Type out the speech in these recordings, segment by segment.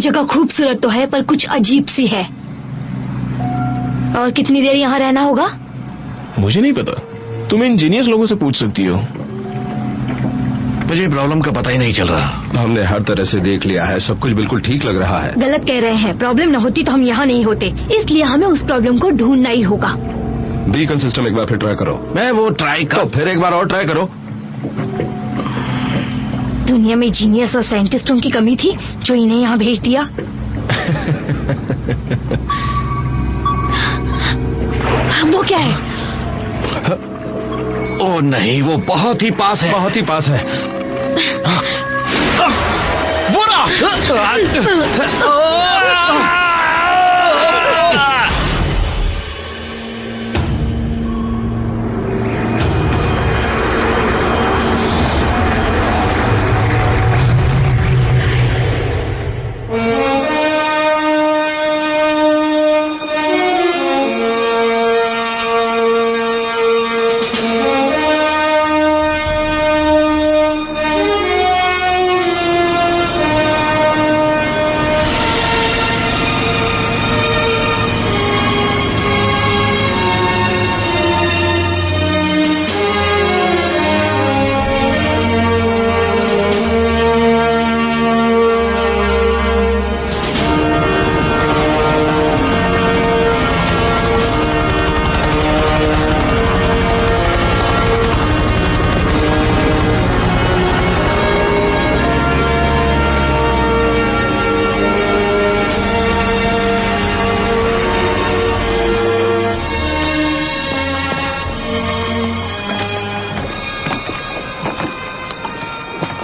जगह खूबसूरत तो है पर कुछ अजीब सी है। और कितनी देर यहाँ रहना होगा? मुझे नहीं पता, तुम इंजीनियर्स लोगों से पूछ सकती हो। मुझे प्रॉब्लम का पता ही नहीं चल रहा। हमने हर तरह से देख लिया है, सब कुछ बिल्कुल ठीक लग रहा है। गलत कह रहे हैं, प्रॉब्लम न होती तो हम यहाँ नहीं होते, इसलिए हमें उस प्रॉब्लम को ढूंढना ही होगा। बीकन सिस्टम एक बार फिर ट्राई करो। मैं वो ट्राई तो फिर एक बार और ट्राई करो। दुनिया में जीनियस और साइंटिस्टों की कमी थी जो इन्हें यहाँ भेज दिया। वो क्या है? ओ नहीं, वो बहुत ही पास है। बहुत ही पास है। बुरा!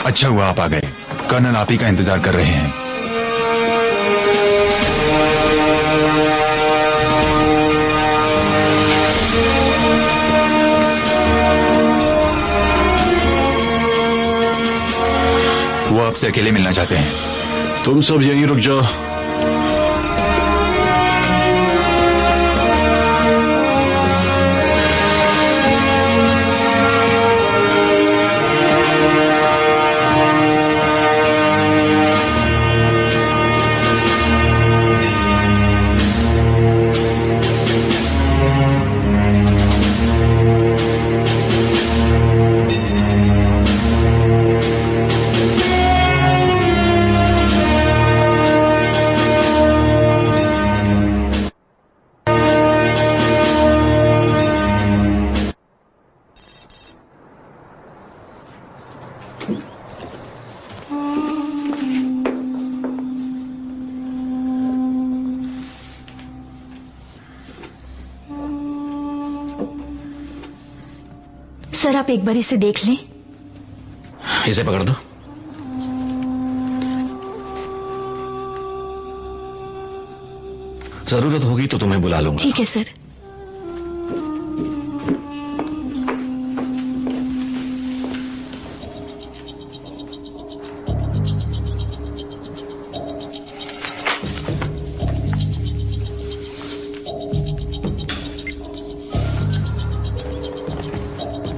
अच्छा हुआ आप आ गए, कर्नल आप ही का इंतजार कर रहे हैं। वो आपसे अकेले मिलना चाहते हैं। तुम सब यहीं रुक जाओ। सर आप एक बार इसे देख लें। इसे पकड़ दो। जरूरत होगी तो तुम्हें बुला लूंगा। ठीक है सर।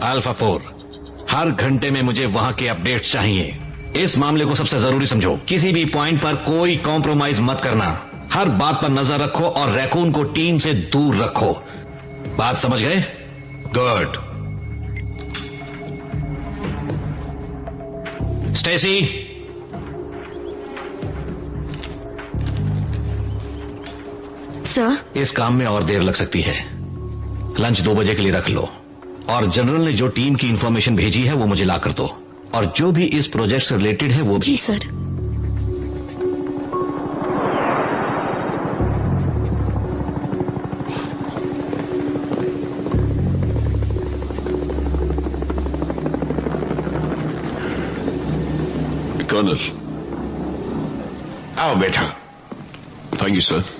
अल्फा 4, हर घंटे में मुझे वहां के अपडेट्स चाहिए। इस मामले को सबसे जरूरी समझो। किसी भी पॉइंट पर कोई कॉम्प्रोमाइज मत करना। हर बात पर नजर रखो और रैकून को टीम से दूर रखो। बात समझ गए? गुड। स्टेसी, सर इस काम में और देर लग सकती है। लंच 2 बजे के लिए रख लो। और जनरल ने जो टीम की इंफॉर्मेशन भेजी है वो मुझे ला कर दो, और जो भी इस प्रोजेक्ट से रिलेटेड है वो भी। जी सर। कर्नल, आओ बेटा। Thank you sir.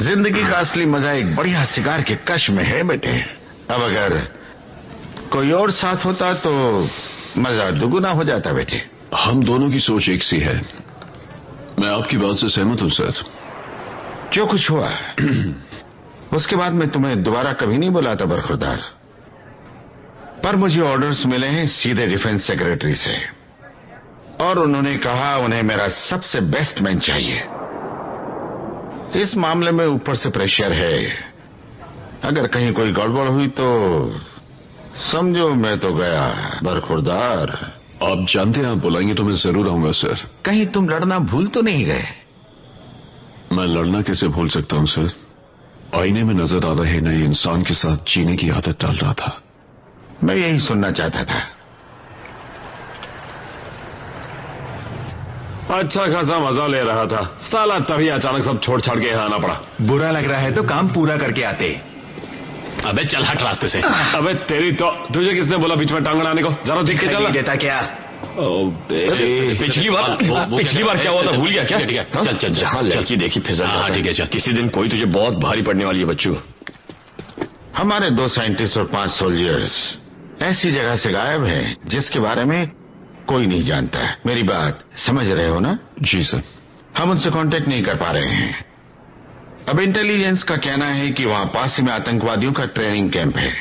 जिंदगी का असली मजा एक बढ़िया शिकार के कश में है बेटे। अब अगर कोई और साथ होता तो मजा दुगुना हो जाता बेटे। हम दोनों की सोच एक सी है। मैं आपकी बात से सहमत हूं सर। जो कुछ हुआ उसके बाद मैं तुम्हें दोबारा कभी नहीं बुलाता बरखुरदार, पर मुझे ऑर्डर्स मिले हैं सीधे डिफेंस सेक्रेटरी से। और उन्होंने कहा उन्हें मेरा सबसे बेस्ट मैन चाहिए। इस मामले में ऊपर से प्रेशर है, अगर कहीं कोई गड़बड़ हुई तो समझो मैं तो गया बरखुरदार। आप जानते हैं आप बुलाएंगे तो मैं जरूर आऊंगा सर। कहीं तुम लड़ना भूल तो नहीं गए? मैं लड़ना कैसे भूल सकता हूं सर? आईने में नजर आ रहे नए इंसान के साथ जीने की आदत डाल रहा था। मैं यही सुनना चाहता था। अच्छा खासा मजा ले रहा था, साला तभी अचानक सब छोड़ छाड़ के यहाँ आना पड़ा। बुरा लग रहा है तो काम पूरा करके आते। अबे चल हट रास्ते से। अबे तेरी तो, तुझे किसने बोला बीच में टांग अड़ाने को? जरा देख के चल। देता क्या? पिछली बार क्या हुआ था भूल गया क्या? ठीक है चल चल जहाँ लड़की देखी फिजा। हाँ ठीक है चल। किसी दिन कोई तुझे बहुत भारी पड़ने वाली है बच्चू। हमारे 2 साइंटिस्ट और 5 सोल्जर्स ऐसी जगह से गायब हैं जिसके बारे में कोई नहीं जानता। मेरी बात समझ रहे हो ना? जी सर। हम उनसे कांटेक्ट नहीं कर पा रहे हैं। अब इंटेलिजेंस का कहना है कि वहां पास ही में आतंकवादियों का ट्रेनिंग कैंप है।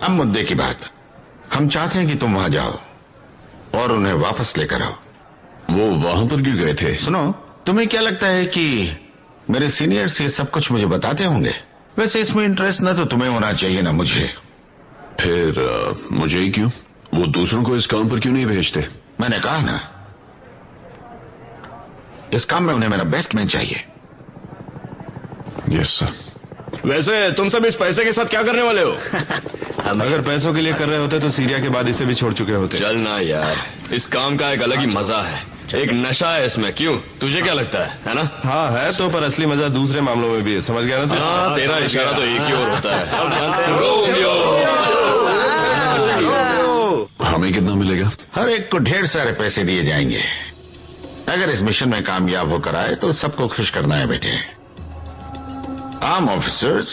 अब मुद्दे की बात, हम चाहते हैं कि तुम वहां जाओ और उन्हें वापस लेकर आओ। वो वहां पर क्यों गए थे? सुनो, तुम्हें क्या लगता है कि मेरे सीनियर्स ये सब कुछ मुझे बताते होंगे? वैसे इसमें इंटरेस्ट ना तो तुम्हें होना चाहिए ना मुझे। फिर मुझे ही क्यों? वो दूसरों को इस काम पर क्यों नहीं भेजते? मैंने कहा ना, इस काम में उन्हें मेरा बेस्ट मैन चाहिए। Yes sir. वैसे तुम सब इस पैसे के साथ क्या करने वाले हो? अगर पैसों के लिए कर रहे होते तो सीरिया के बाद इसे भी छोड़ चुके होते। चलना यार, इस काम का एक अलग ही मजा है, एक नशा है इसमें। क्यों, तुझे क्या लगता है ना? हाँ है तो, पर असली मजा दूसरे मामलों में भी है, समझ गया ना? हाँ, तेरा इशारा तो एक ही और होता है। सब जानते हैं। हमें कितना मिलेगा? हर एक को ढेर सारे पैसे दिए जाएंगे। अगर इस मिशन में कामयाब होकर आए तो सबको खुश करना है बेटे। आम ऑफिसर्स,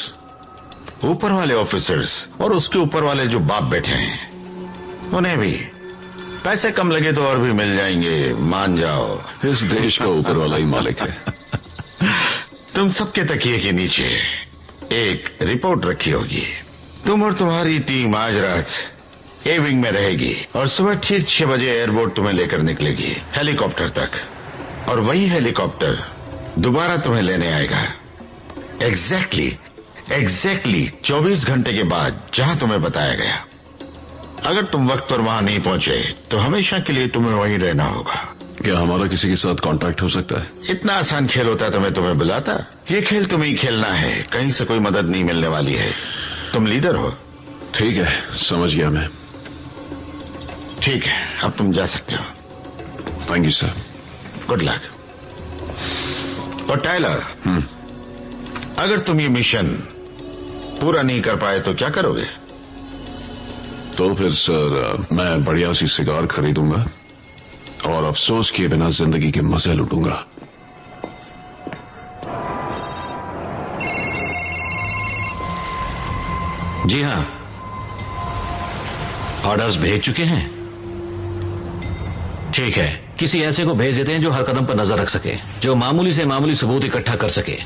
ऊपर वाले ऑफिसर्स और उसके ऊपर वाले जो बाप बैठे हैं उन्हें भी पैसे कम लगे तो और भी मिल जाएंगे, मान जाओ। इस देश का ऊपर वाला ही मालिक है। तुम सबके तकिए के नीचे एक रिपोर्ट रखी होगी। तुम और तुम्हारी टीम आज रात ए विंग में रहेगी और सुबह ठीक 6 बजे एयरबोट तुम्हें लेकर निकलेगी हेलीकॉप्टर तक, और वही हेलीकॉप्टर दोबारा तुम्हें लेने आएगा एग्जैक्टली 24 घंटे के बाद जहां तुम्हें बताया गया। अगर तुम वक्त पर वहां नहीं पहुंचे तो हमेशा के लिए तुम्हें वहीं रहना होगा। क्या हमारा किसी के साथ कांटेक्ट हो सकता है? इतना आसान खेल होता तो मैं तुम्हें बुलाता। ये खेल तुम्हें खेलना है, कहीं से कोई मदद नहीं मिलने वाली है। तुम लीडर हो। ठीक है, समझ गया मैं। ठीक है, अब तुम जा सकते हो। Thank you sir. Good luck. और टाइलर, अगर तुम ये मिशन पूरा नहीं कर पाए तो क्या करोगे? तो फिर सर मैं बढ़िया सी सिगार खरीदूंगा और अफसोस किए बिना जिंदगी के मजे लूटूंगा। जी हाँ, ऑर्डर्स भेज चुके हैं। ठीक है, किसी ऐसे को भेज देते हैं जो हर कदम पर नजर रख सके, जो मामूली से मामूली सबूत इकट्ठा कर सके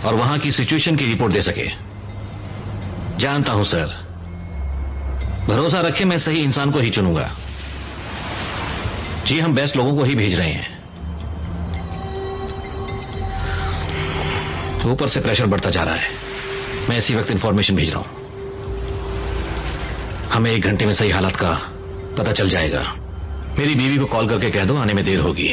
और वहां की सिचुएशन की रिपोर्ट दे सके। जानता हूं सर, भरोसा रखें मैं सही इंसान को ही चुनूंगा। जी, हम बेस्ट लोगों को ही भेज रहे हैं। तो ऊपर से प्रेशर बढ़ता जा रहा है। मैं इसी वक्त इंफॉर्मेशन भेज रहा हूं। हमें 1 घंटे में सही हालात का पता चल जाएगा। मेरी बीवी को कॉल करके कह दो आने में देर होगी।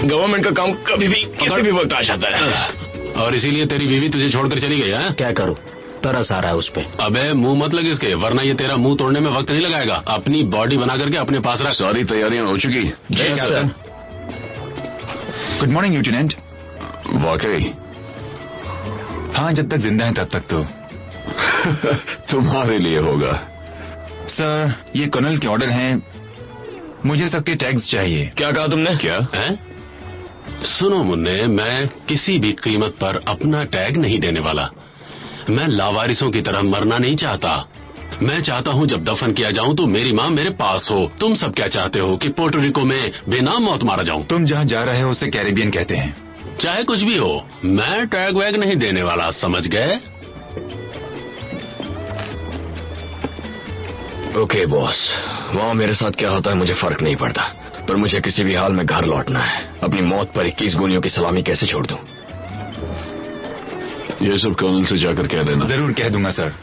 गवर्नमेंट का काम कभी भी किसी भी वक्त आ जाता है। और इसीलिए तेरी बीवी तुझे छोड़कर चली गई है? क्या करूं, तरस आ रहा है उस पे। अबे मुंह मत लगे इसके, वरना ये तेरा मुंह तोड़ने में वक्त नहीं लगाएगा। अपनी बॉडी बना करके अपने पास रख। सारी तैयारियां हो चुकी? जी सर। Good morning lieutenant. वाकई? हाँ, जब तक जिंदा है तब तक तो। तुम्हारे लिए होगा। सर, ये कर्नल के ऑर्डर हैं, मुझे सबके टैग्स चाहिए। क्या कहा तुमने? क्या है? सुनो मुन्ने, मैं किसी भी कीमत पर अपना टैग नहीं देने वाला। मैं लावारिसों की तरह मरना नहीं चाहता। मैं चाहता हूँ जब दफन किया जाऊँ तो मेरी माँ मेरे पास हो। तुम सब क्या चाहते हो कि पोर्टोरिको में बेनाम मौत मारा जाऊँ? तुम जहाँ जा रहे हो उसे कैरेबियन कहते हैं। चाहे कुछ भी हो, मैं टैग वैग नहीं देने वाला, समझ गए? ओके बॉस, वहाँ मेरे साथ क्या होता है मुझे फर्क नहीं पड़ता, पर मुझे किसी भी हाल में घर लौटना है। अपनी मौत पर 21 गोलियों की सलामी कैसे छोड़ दूं? ये सब कर्नल से जाकर कह देना। जरूर कह दूंगा सर।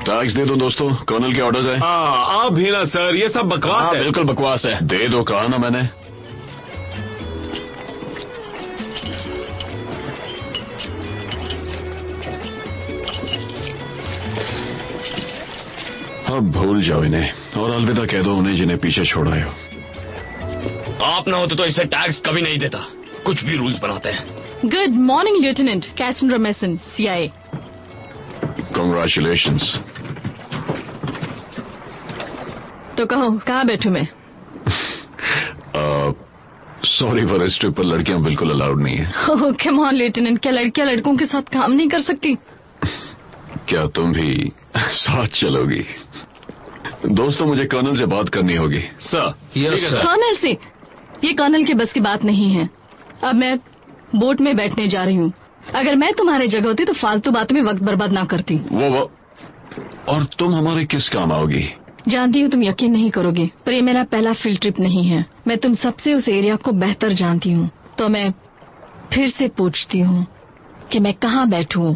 टैक्स दे दो दोस्तों, कर्नल के ऑर्डर्स हैं। आप भी ना सर, ये सब बकवास है। बिल्कुल बकवास है। दे दो, कहा ना मैंने। अब भूल जाओ इन्हें और अलविदा कह दो उन्हें जिन्हें पीछे छोड़ा हो। आप ना होते तो इसे टैक्स कभी नहीं देता। कुछ भी रूल्स बनाते हैं। Good morning lieutenant Cassandra mason, CIA। Congratulations. तो कहो कहाँ बैठूं मैं? सॉरी पर इस ट्रिप पर लड़कियां बिल्कुल अलाउड नहीं है। ओह कम ऑन लेफ्टिनेंट, क्या लड़कियां लड़कों के साथ काम नहीं कर सकती? क्या तुम भी साथ चलोगी? दोस्तों मुझे कर्नल से बात करनी होगी। Sir, yes sir. कर्नल से? ये कर्नल के बस की बात नहीं है। अब मैं बोट में बैठने जा रही हूँ। अगर मैं तुम्हारे जगह होती तो फालतू बातों में वक्त बर्बाद ना करती। वो और तुम हमारे किस काम आओगी? जानती हूँ तुम यकीन नहीं करोगे, पर ये मेरा पहला फील्ड ट्रिप नहीं है। मैं तुम सबसे उस एरिया को बेहतर जानती हूँ, तो मैं फिर से पूछती हूँ कि मैं कहाँ बैठूं,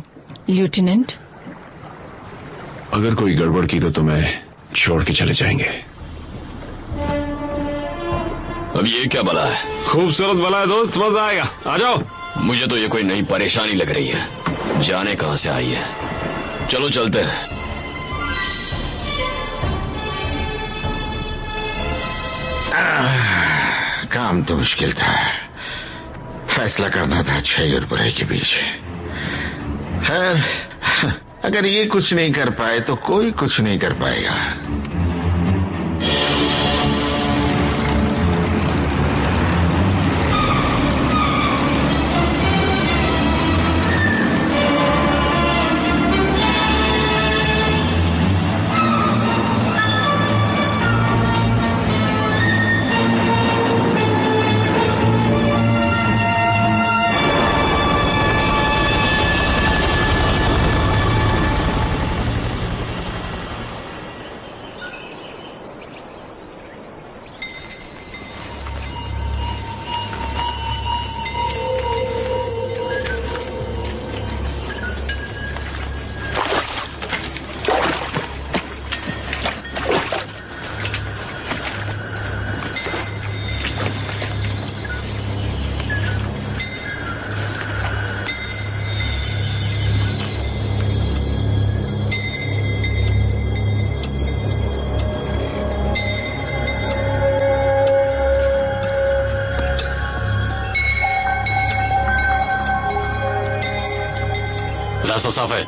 लेफ्टिनेंट? अगर कोई गड़बड़ की तो तुम्हें छोड़ के चले जाएंगे। अब ये क्या बला है? खूबसूरत बला है दोस्त, मजा आएगा। आ जाओ। मुझे तो ये कोई नई परेशानी लग रही है, जाने कहां से आई है। चलो चलते हैं। काम तो मुश्किल था, फैसला करना था अच्छाई और बुराई के बीच। खैर, अगर ये कुछ नहीं कर पाए तो कोई कुछ नहीं कर पाएगा। रास्ता साफ है।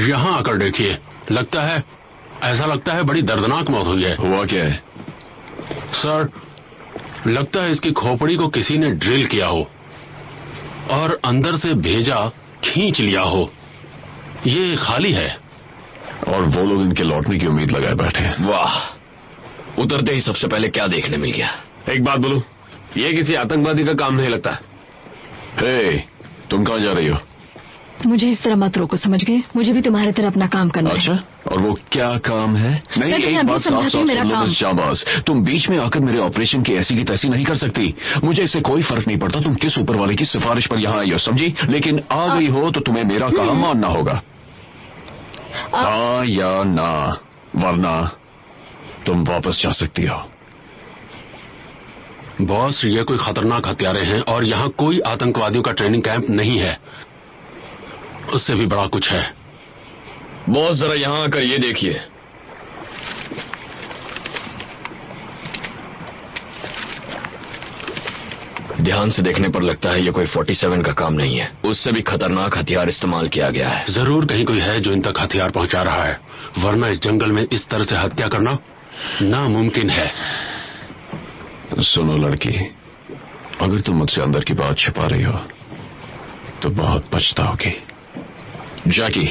यहाँ आकर देखिए, लगता है, ऐसा लगता है बड़ी दर्दनाक मौत हुई है। हुआ क्या है? सर, लगता है इसकी खोपड़ी को किसी ने ड्रिल किया हो और अंदर से भेजा खींच लिया हो। ये खाली है और वो लोग इनके लौटने की उम्मीद लगाए बैठे हैं। वाह, उतरते ही सबसे पहले क्या देखने मिल गया? एक बात बोलूं, ये किसी आतंकवादी का काम नहीं लगता। हे, तुम कहाँ जा रही हो? मुझे इस तरह मत रोको, समझ गए? मुझे भी तुम्हारी तरह अपना काम करना है। अच्छा, और वो क्या काम है? नहीं, एक बात साफ साफ सुन लो मिस शाहबाज, तुम बीच में आकर मेरे ऑपरेशन की ऐसी की तैसी नहीं कर सकती। मुझे इससे कोई फर्क नहीं पड़ता तुम किस ऊपर वाले की सिफारिश पर यहाँ आई हो, समझी? लेकिन आ गई हो तो तुम्हें मेरा कहा मानना होगा। हाँ या ना, वरना तुम वापस जा सकती हो। बॉस, ये कोई खतरनाक हत्यारे हैं और यहाँ कोई आतंकवादियों का ट्रेनिंग कैंप नहीं है। उससे भी बड़ा कुछ है। बॉस, जरा यहाँ आकर ये देखिए। ध्यान से देखने पर लगता है ये कोई 47 का काम नहीं है। उससे भी खतरनाक हथियार इस्तेमाल किया गया है। जरूर कहीं कोई है जो इन तक हथियार पहुंचा रहा है, वरना इस जंगल में इस तरह से हत्या करना नामुमकिन है। सुनो लड़की, अगर तुम मुझसे अंदर की बात छिपा रही हो तो बहुत पछताओगी। जैकी,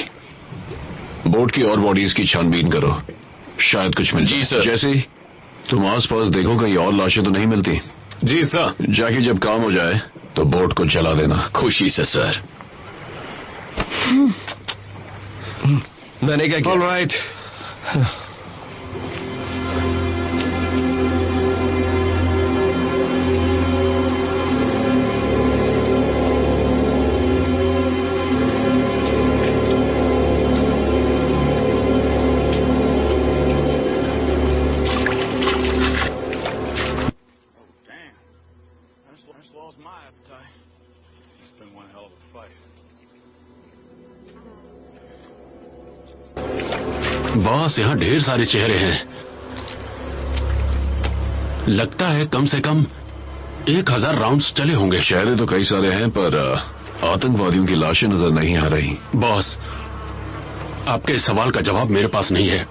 बोट की और बॉडीज की छानबीन करो, शायद कुछ मिल जाए। जी सर। जैसे तुम आसपास देखो कहीं और लाशें तो नहीं मिलती। जी सर। जैकी, जब काम हो जाए तो बोट को जला देना। खुशी से सर। मैंने क्या किया? ऑलराइट। बॉस, यहाँ ढेर सारे चेहरे हैं। लगता है कम से कम 1000 राउंड्स चले होंगे। चेहरे तो कई सारे हैं पर आतंकवादियों की लाशें नजर नहीं आ रही। बॉस, आपके इस सवाल का जवाब मेरे पास नहीं है।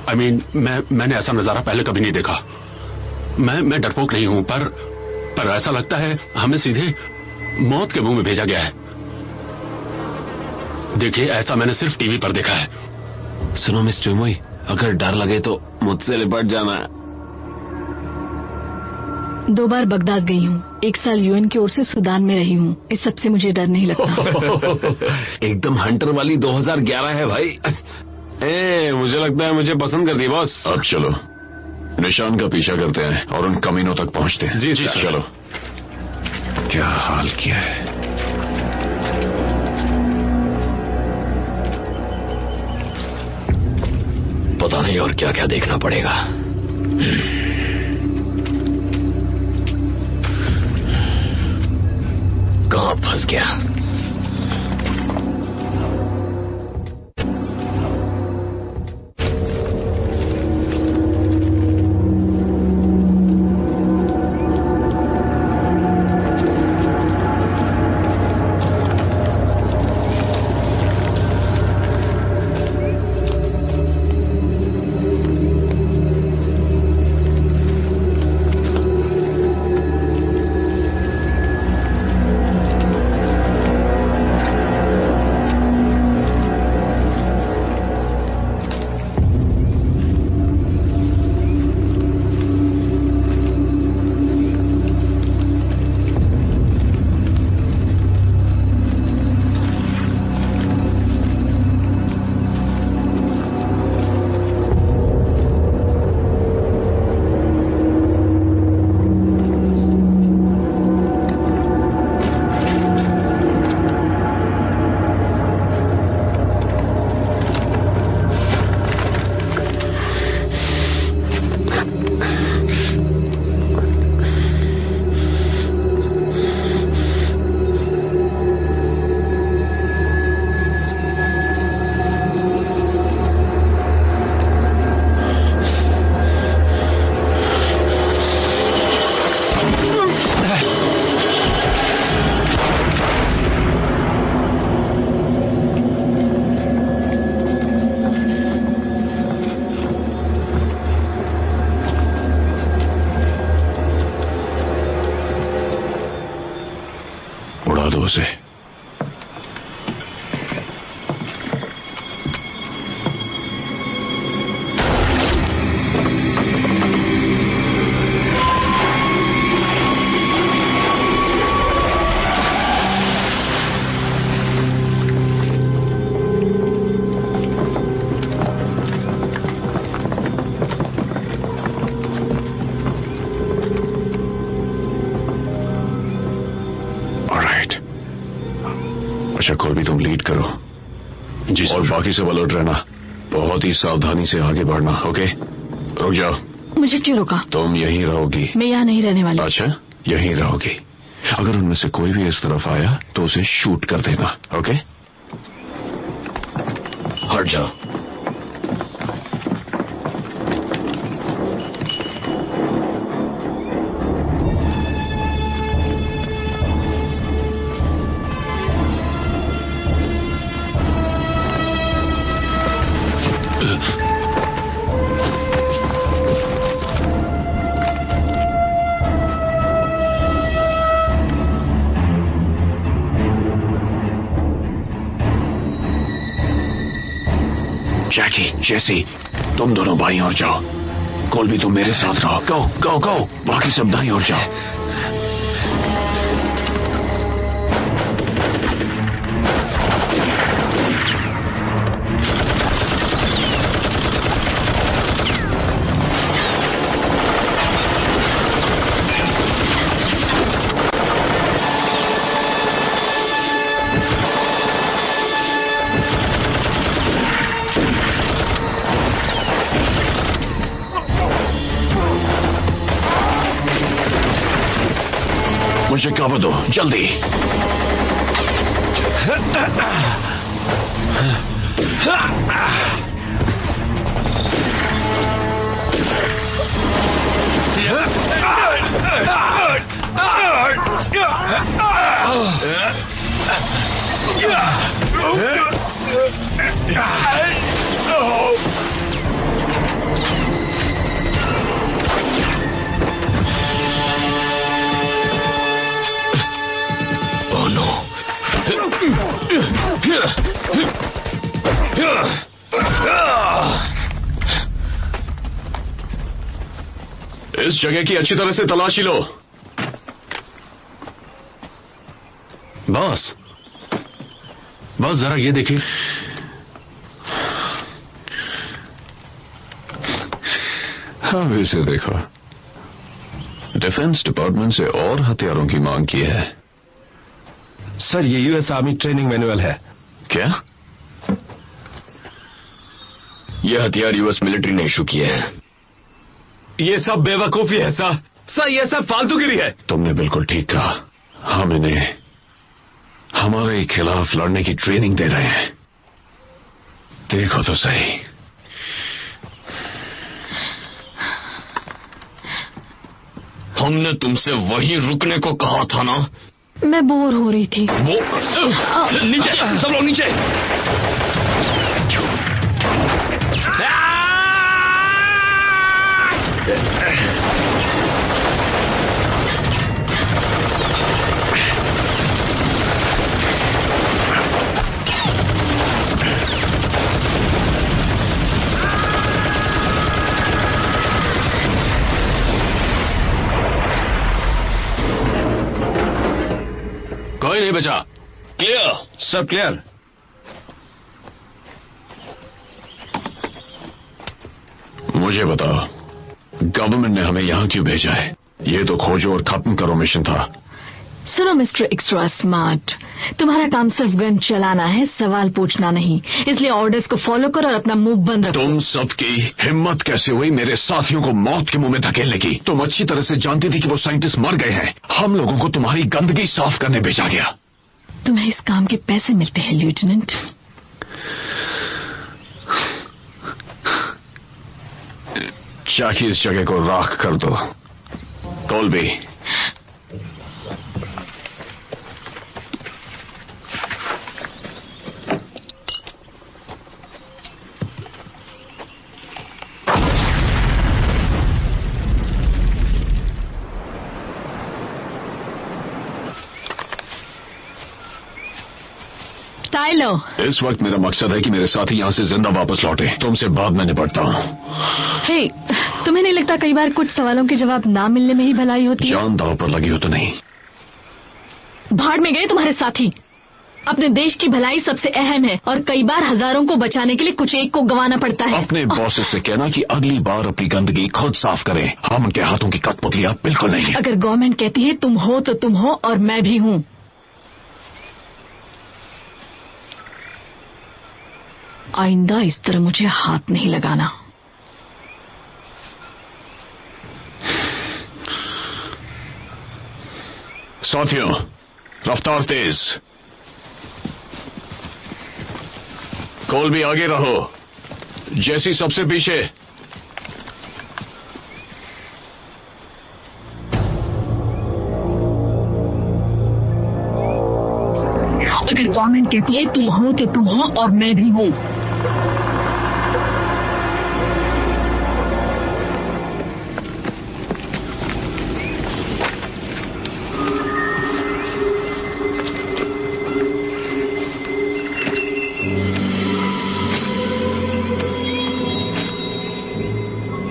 आई मीन, मैंने ऐसा नजारा पहले कभी नहीं देखा। मैं डरपोक नहीं हूं, पर ऐसा लगता है हमें सीधे मौत के मुंह में भेजा गया है। देखिए, ऐसा मैंने सिर्फ टीवी पर देखा है। सुनो मिस चुमुई, अगर डर लगे तो मुझसे लिपट जाना। 2 बार बगदाद गई हूँ, 1 साल यूएन की ओर से सूडान में रही हूँ। इस सब से मुझे डर नहीं लगता। एकदम हंटर वाली 2011 है भाई। मुझे लगता है मुझे पसंद कर दी बॉस। अब चलो निशान का पीछा करते हैं और उन कमीनों तक पहुंचते हैं। जी सर। चलो। क्या हाल किया है। पता नहीं और क्या क्या देखना पड़ेगा। कहां फंस गया। से। अच्छा कोलबी, तुम लीड करो। जी सर। और बाकी सब अलर्ट रहना। बहुत ही सावधानी से आगे बढ़ना, ओके? रुक जाओ। मुझे क्यों रोका? तुम यहीं रहोगी। मैं यहाँ नहीं रहने वाली। अच्छा, यहीं रहोगी। अगर उनमें से कोई भी इस तरफ आया तो उसे शूट कर देना, ओके? हट जाओ। जैकी, जेसी, तुम दोनों बाईं ओर जाओ। कोल्बी, तुम मेरे साथ रहो। गो गो गो। बाकी सब दाईं ओर जाओ। मुझे कवर दो, जल्दी। इस जगह की अच्छी तरह से तलाशी लो। बॉस, बॉस जरा ये देखिए। हाँ, इसे देखो। डिफेंस डिपार्टमेंट से और हथियारों की मांग की है। सर, ये यूएस आर्मी ट्रेनिंग मैनुअल है। क्या? ये हथियार यूएस मिलिट्री ने इशू किए हैं। ये सब बेवकूफी है सर। सर, ये सब फालतूगिरी है। तुमने बिल्कुल ठीक कहा। हम इन्हें हमारे खिलाफ लड़ने की ट्रेनिंग दे रहे हैं। देखो तो सही। हमने तुमसे वहीं रुकने को कहा था ना। मैं बोर हो रही थी। वो नीचे, सब लोग नीचे। कोई नहीं बचा। क्लियर, सब क्लियर। मुझे बताओ, गवर्नमेंट ने हमें यहां क्यों भेजा है? ये तो खोजो और खत्म करो मिशन था। सुनो मिस्टर एक्स्ट्रा स्मार्ट, तुम्हारा काम सिर्फ गन चलाना है, सवाल पूछना नहीं। इसलिए ऑर्डर्स को फॉलो करो और अपना मुंह बंद रखो। तुम सबकी हिम्मत कैसे हुई मेरे साथियों को मौत के मुंह में धकेलने की? तुम अच्छी तरह से जानती थी कि वो साइंटिस्ट मर गए हैं। हम लोगों को तुम्हारी गंदगी साफ करने भेजा गया। तुम्हें इस काम के पैसे मिलते हैं लेफ्टिनेंट। चाकी, इस जगह को राख कर दो। कोल्बी, टाइलर, इस वक्त मेरा मकसद है कि मेरे साथी यहां से जिंदा वापस लौटे। तुमसे बाद में निपटता हूं। हे, तुम्हें नहीं लगता कई बार कुछ सवालों के जवाब ना मिलने में ही भलाई होती है? जान दांव पर लगी हो तो नहीं। भाड़ में गए तुम्हारे साथी। अपने देश की भलाई सबसे अहम है और कई बार हजारों को बचाने के लिए कुछ एक को गंवाना पड़ता है। अपने बॉसेस से कहना कि अगली बार अपनी गंदगी खुद साफ करें। हम उनके हाथों की कठपुतलियां बिल्कुल नहीं है। अगर गवर्नमेंट कहती है तुम हो तो तुम हो और मैं भी हूँ। आइंदा इस तरह मुझे हाथ नहीं लगाना। साथियों, रफ्तार तेज। कॉल भी आगे रहो। जैसी सबसे पीछे। अगर गवर्नमेंट कहती है तुम हो तो तुम हो और मैं भी हूं।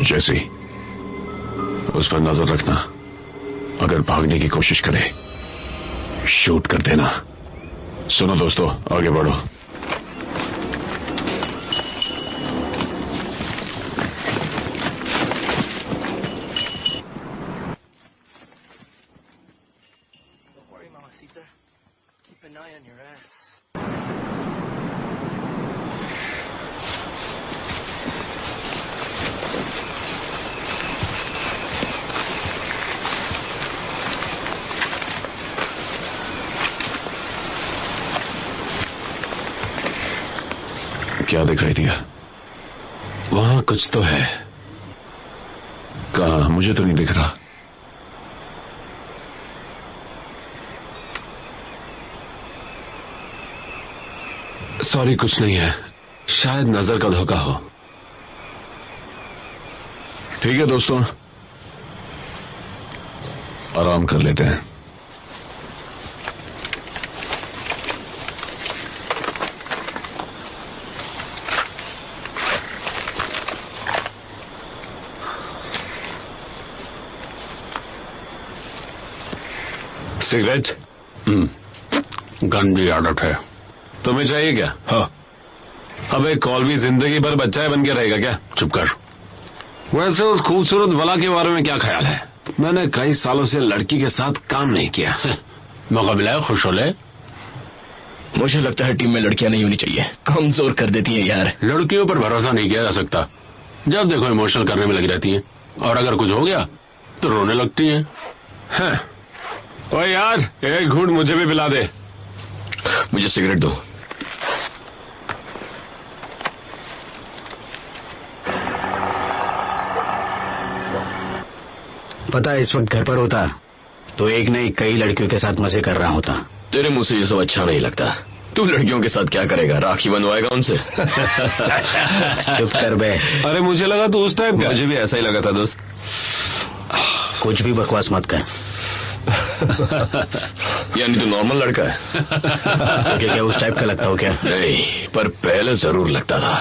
जैसी, उस पर नजर रखना। अगर भागने की कोशिश करे, शूट कर देना। सुनो दोस्तों, आगे बढ़ो। क्या दिखाई दिया? वहां कुछ तो है। कहां? मुझे तो नहीं दिख रहा। सॉरी, कुछ नहीं है। शायद नजर का धोखा हो। ठीक है दोस्तों, आराम कर लेते हैं। सिगरेट? गन भी आदत है। तुम्हें चाहिए क्या? हाँ। अबे कॉल भी जिंदगी भर बच्चा बन के रहेगा क्या? चुप कर। वैसे उस खूबसूरत वला के बारे में क्या ख्याल है? मैंने कई सालों से लड़की के साथ काम नहीं किया। मौका मिला है, खुश हो ले। मुझे लगता है टीम में लड़कियां नहीं होनी चाहिए, कमजोर कर देती हैं यार। लड़कियों पर भरोसा नहीं किया जा सकता। जब देखो इमोशनल करने में लगी रहती हैं, और अगर कुछ हो गया तो रोने लगती हैं। ओए यार, एक घूंट मुझे भी पिला दे। मुझे सिगरेट दो। पता है, इस वक्त घर पर होता तो एक नहीं कई लड़कियों के साथ मजे कर रहा होता। तेरे मुंह से ये सब अच्छा नहीं लगता। तू लड़कियों के साथ क्या करेगा? राखी बंधवाएगा उनसे? चुप कर बे। अरे मुझे लगा तू उस टाइप का। मुझे भी ऐसा ही लगा था दोस्त। कुछ भी बकवास मत कर। यानी तू नॉर्मल लड़का है? ओके, क्या उस टाइप का लगता हो क्या? नहीं, पर पहले जरूर लगता था।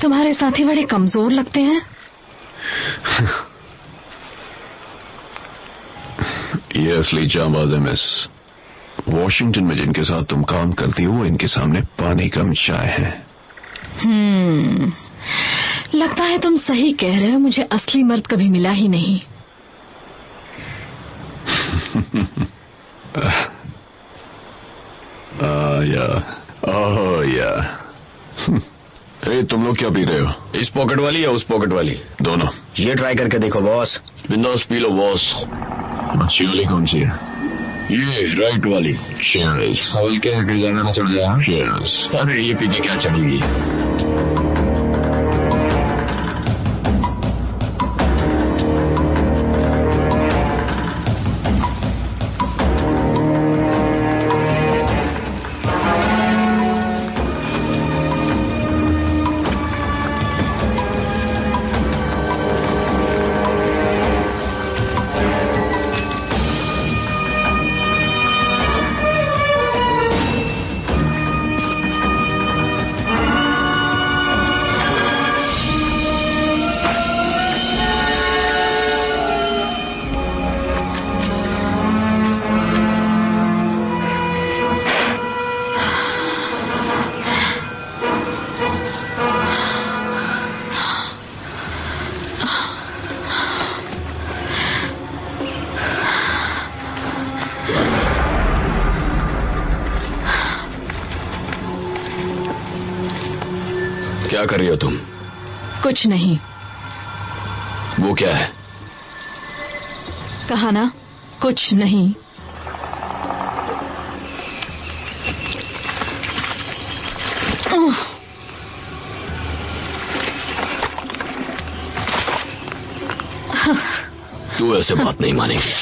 तुम्हारे साथी बड़े कमजोर लगते हैं। ये असली जांबाज है मिस। वॉशिंगटन में जिनके साथ तुम काम करती हो वो इनके सामने पानी कम चाय है। लगता है तुम सही कह रहे हो। मुझे असली मर्द कभी मिला ही नहीं। तुम लोग क्या पी रहे हो? इस पॉकेट वाली या उस पॉकेट वाली? दोनों। ये ट्राई करके देखो बॉस। बिंदास पी लो बॉस। अच्छी वाली कौन सी है? ये राइट वाली। Cheers। खोल के डिजाइनर में चढ़ जाए। Cheers। अरे ये पी के क्या चढ़ेगी? क्या कर रही हो तुम? कुछ नहीं। वो क्या है? कहा ना, कुछ नहीं। तू ऐसे बात नहीं मानेगी।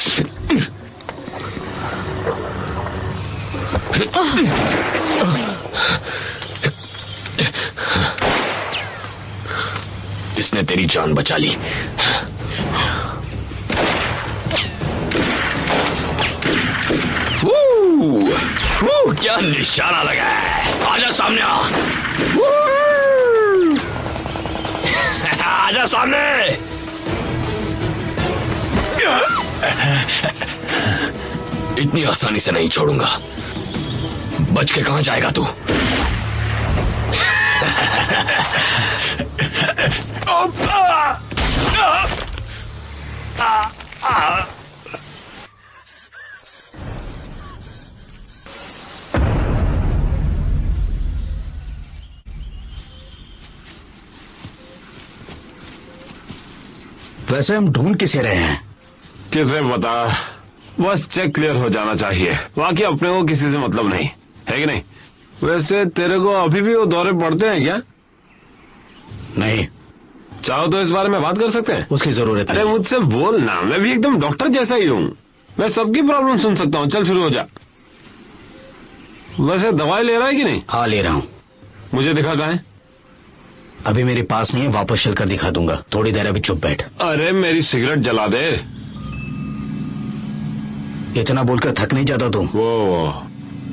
इसने तेरी जान बचा ली। क्या निशाना लगा है। आजा सामने आ। आजा सामने। इतनी आसानी से नहीं छोड़ूंगा। बच के कहां जाएगा तू? वैसे हम ढूंढ किसे रहे हैं? किसे पता, बस चेक क्लियर हो जाना चाहिए। बाकी अपने को किसी से मतलब नहीं है कि नहीं? वैसे तेरे को अभी भी वो दौरे पड़ते हैं क्या? नहीं। चाहो तो इस बारे में बात कर सकते हैं। उसकी जरूरत अरे मुझसे बोल ना, मैं भी एकदम डॉक्टर जैसा ही हूँ। मैं सबकी प्रॉब्लम सुन सकता हूँ। चल शुरू हो जा। वैसे दवाई ले रहा है कि नहीं? हाँ ले रहा हूँ। मुझे दिखा कहाँ है? अभी मेरे पास नहीं है, वापस चलकर दिखा दूंगा। थोड़ी देर अभी चुप बैठ। अरे मेरी सिगरेट जला दे। इतना बोलकर थक नहीं जाता तू? वो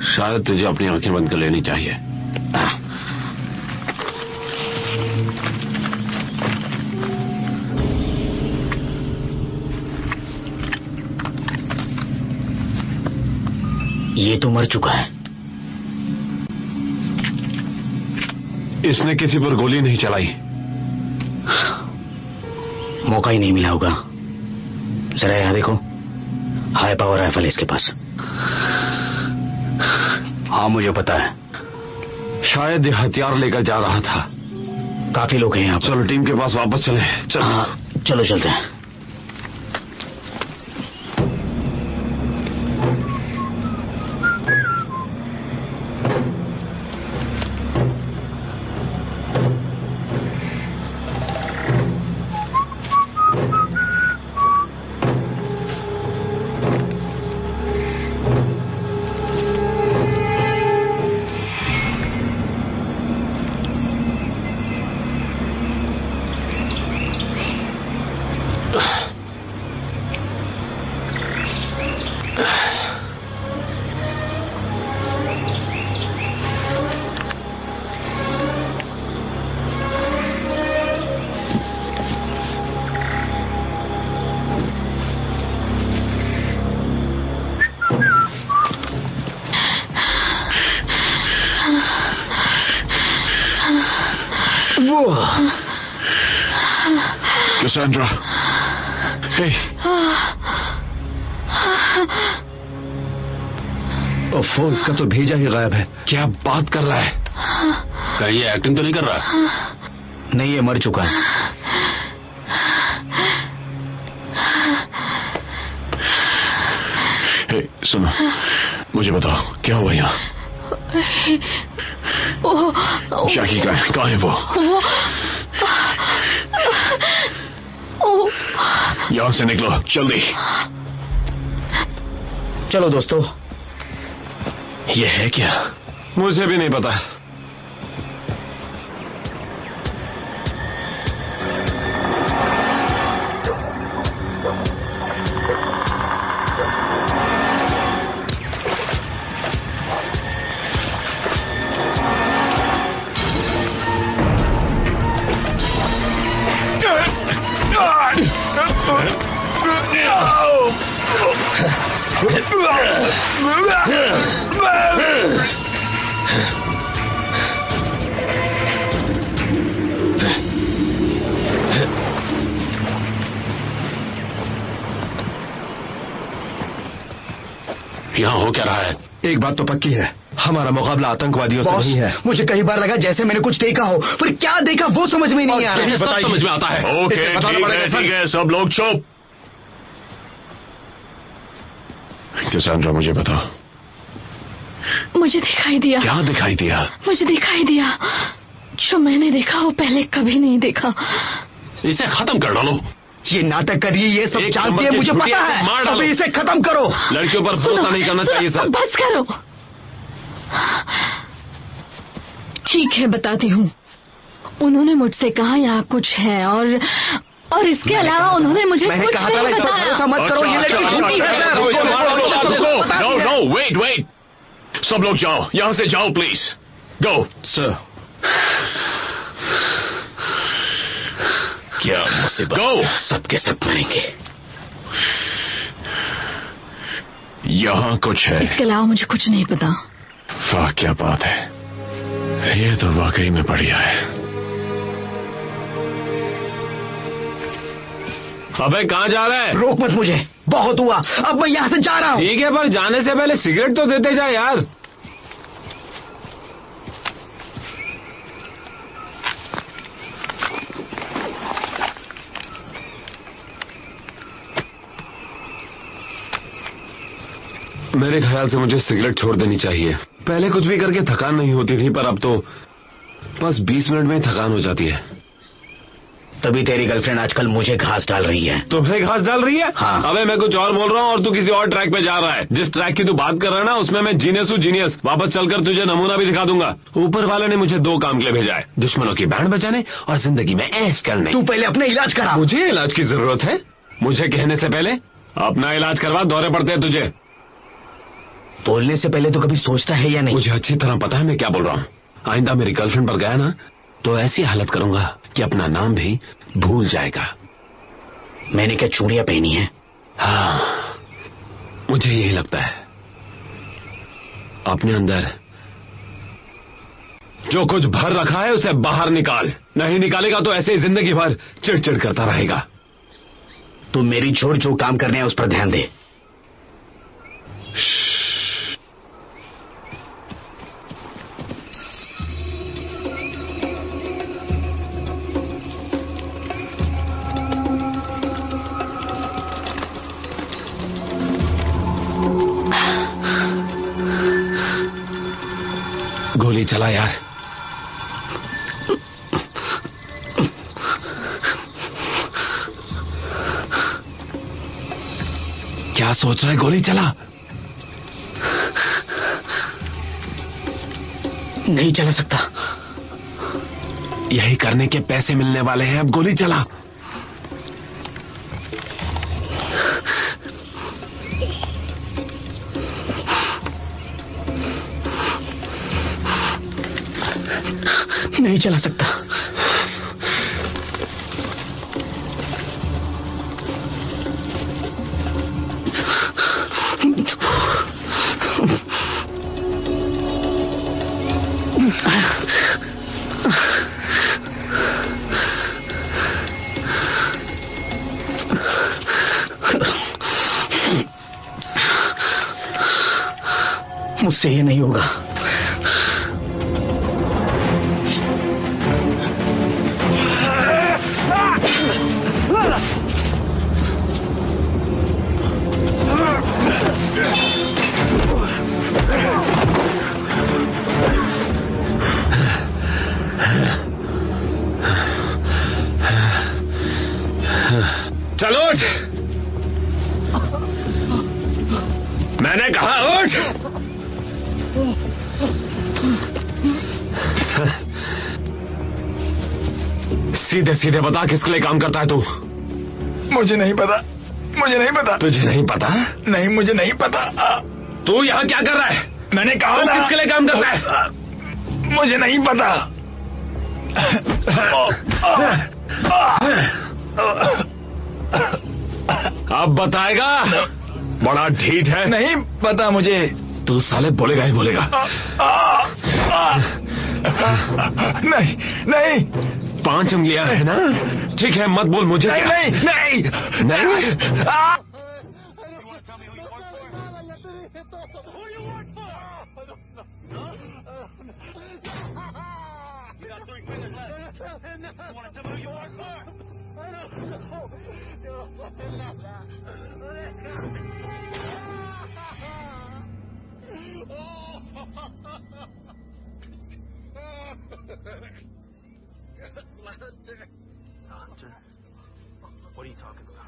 शायद तुझे अपनी आंखें बंद कर लेनी चाहिए। ये तो मर चुका है। इसने किसी पर गोली नहीं चलाई। मौका ही नहीं मिला होगा। जरा यहां देखो, हाई पावर राइफल है इसके पास। हाँ मुझे पता है। शायद ये हथियार लेकर जा रहा था। काफी लोग हैं यहाँ पर। चलो टीम के पास वापस चले। चलो। हाँ, चलो चलते हैं। कैसेंड्रा, हे। ओफो, इसका तो भेजा ही गायब है। क्या बात कर रहा है? कहीं ये एक्टिंग तो नहीं कर रहा? नहीं, ये मर चुका है। हे, सुनो, मुझे बताओ क्या हुआ यहाँ? जैकी कहाँ है वो? यहाँ से निकलो जल्दी। चलो दोस्तों। ये है क्या? मुझे भी नहीं पता। यहाँ हो क्या रहा है? एक बात तो पक्की है, हमारा मुकाबला आतंकवादियों से नहीं है। मुझे कई बार लगा जैसे मैंने कुछ देखा हो, पर क्या देखा वो समझ में नहीं आ रहा। सब समझ में आता है। ओके ठीक है, सब लोग चुप। कैसेंड्रा मुझे बताओ, मुझे दिखाई दिया। क्या दिखाई दिया? मुझे दिखाई दिया जो मैंने देखा वो पहले कभी नहीं देखा। इसे खत्म कर डालो। ये नाटक करिए, ये सब जानती है, मुझे पता है। मार डालो। अभी इसे खत्म करो। लड़कियों पर भरोसा नहीं करना चाहिए सर। बस करो। ठीक है, बताती हूँ। उन्होंने मुझसे कहा यहाँ कुछ है और इसके अलावा उन्होंने मुझे कुछ नहीं बताया। मत करो, ये लड़की झूठी है। नो वेट, सब लोग जाओ, यहां से जाओ प्लीज। Go sir. क्या मुसीबत? गो। सबके सब मरेंगे। यहां कुछ है। इसके अलावा मुझे कुछ नहीं पता। वाह क्या बात है, ये तो वाकई में बढ़िया है। अबे कहाँ जा रहा है? रोक मत मुझे, बहुत हुआ, अब मैं यहाँ से जा रहा हूँ। ठीक है, पर जाने से पहले सिगरेट तो देते जा यार। मेरे ख्याल से मुझे सिगरेट छोड़ देनी चाहिए। पहले कुछ भी करके थकान नहीं होती थी, पर अब तो बस 20 मिनट में ही थकान हो जाती है। तभी तेरी गर्लफ्रेंड आजकल मुझे घास डाल रही है। तुम्हें घास डाल रही है? हाँ। अबे मैं कुछ और बोल रहा हूँ और तू किसी और ट्रैक पे जा रहा है। जिस ट्रैक की तू बात कर रहा है ना, उसमें मैं जीनियस हूँ, जीनियस। वापस चलकर तुझे नमूना भी दिखा दूंगा। ऊपर वाले ने मुझे 2 काम के लिए भेजा है, दुश्मनों की बैंड बजाने और जिंदगी में ऐश करने। तू पहले अपने इलाज करा। मुझे इलाज की जरूरत है? मुझे कहने से पहले अपना इलाज करवा, दौरे पड़ते हैं तुझे। बोलने से पहले तो कभी सोचता है या नहीं? मुझे अच्छी तरह पता है मैं क्या बोल रहा हूँ। आइंदा मेरी गर्लफ्रेंड पर गया ना, तो ऐसी हालत करूंगा कि अपना नाम भी भूल जाएगा। मैंने क्या चूड़ियां पहनी है? हाँ, मुझे यही लगता है। अपने अंदर जो कुछ भर रखा है उसे बाहर निकाल। नहीं निकालेगा तो ऐसे ही जिंदगी भर चिड़चिड़ करता रहेगा। तू मेरी छोड़, जो काम करने हैं उस पर ध्यान दे। गोली चला यार। क्या सोच रहा है? गोली चला। नहीं चला सकता। यही करने के पैसे मिलने वाले हैं, अब गोली चला। नहीं चला सकता। मुझसे ये नहीं होगा। चलो उठ। मैंने कहा उठ। सीधे सीधे बता किसके लिए काम करता है तू? मुझे नहीं पता, मुझे नहीं पता। तुझे नहीं पता? नहीं, मुझे नहीं पता। तू यहाँ क्या कर रहा है? मैंने कहा तू ना, किसके लिए काम करता है? मुझे नहीं पता। अब बताएगा? बड़ा ढीठ है। नहीं पता मुझे। तू साले बोलेगा ही बोलेगा। नहीं नहीं। 5 उंगलियां है ना? ठीक है, मत बोल मुझे। नहीं नहीं नहीं नहीं। Hunter? What are you talking about?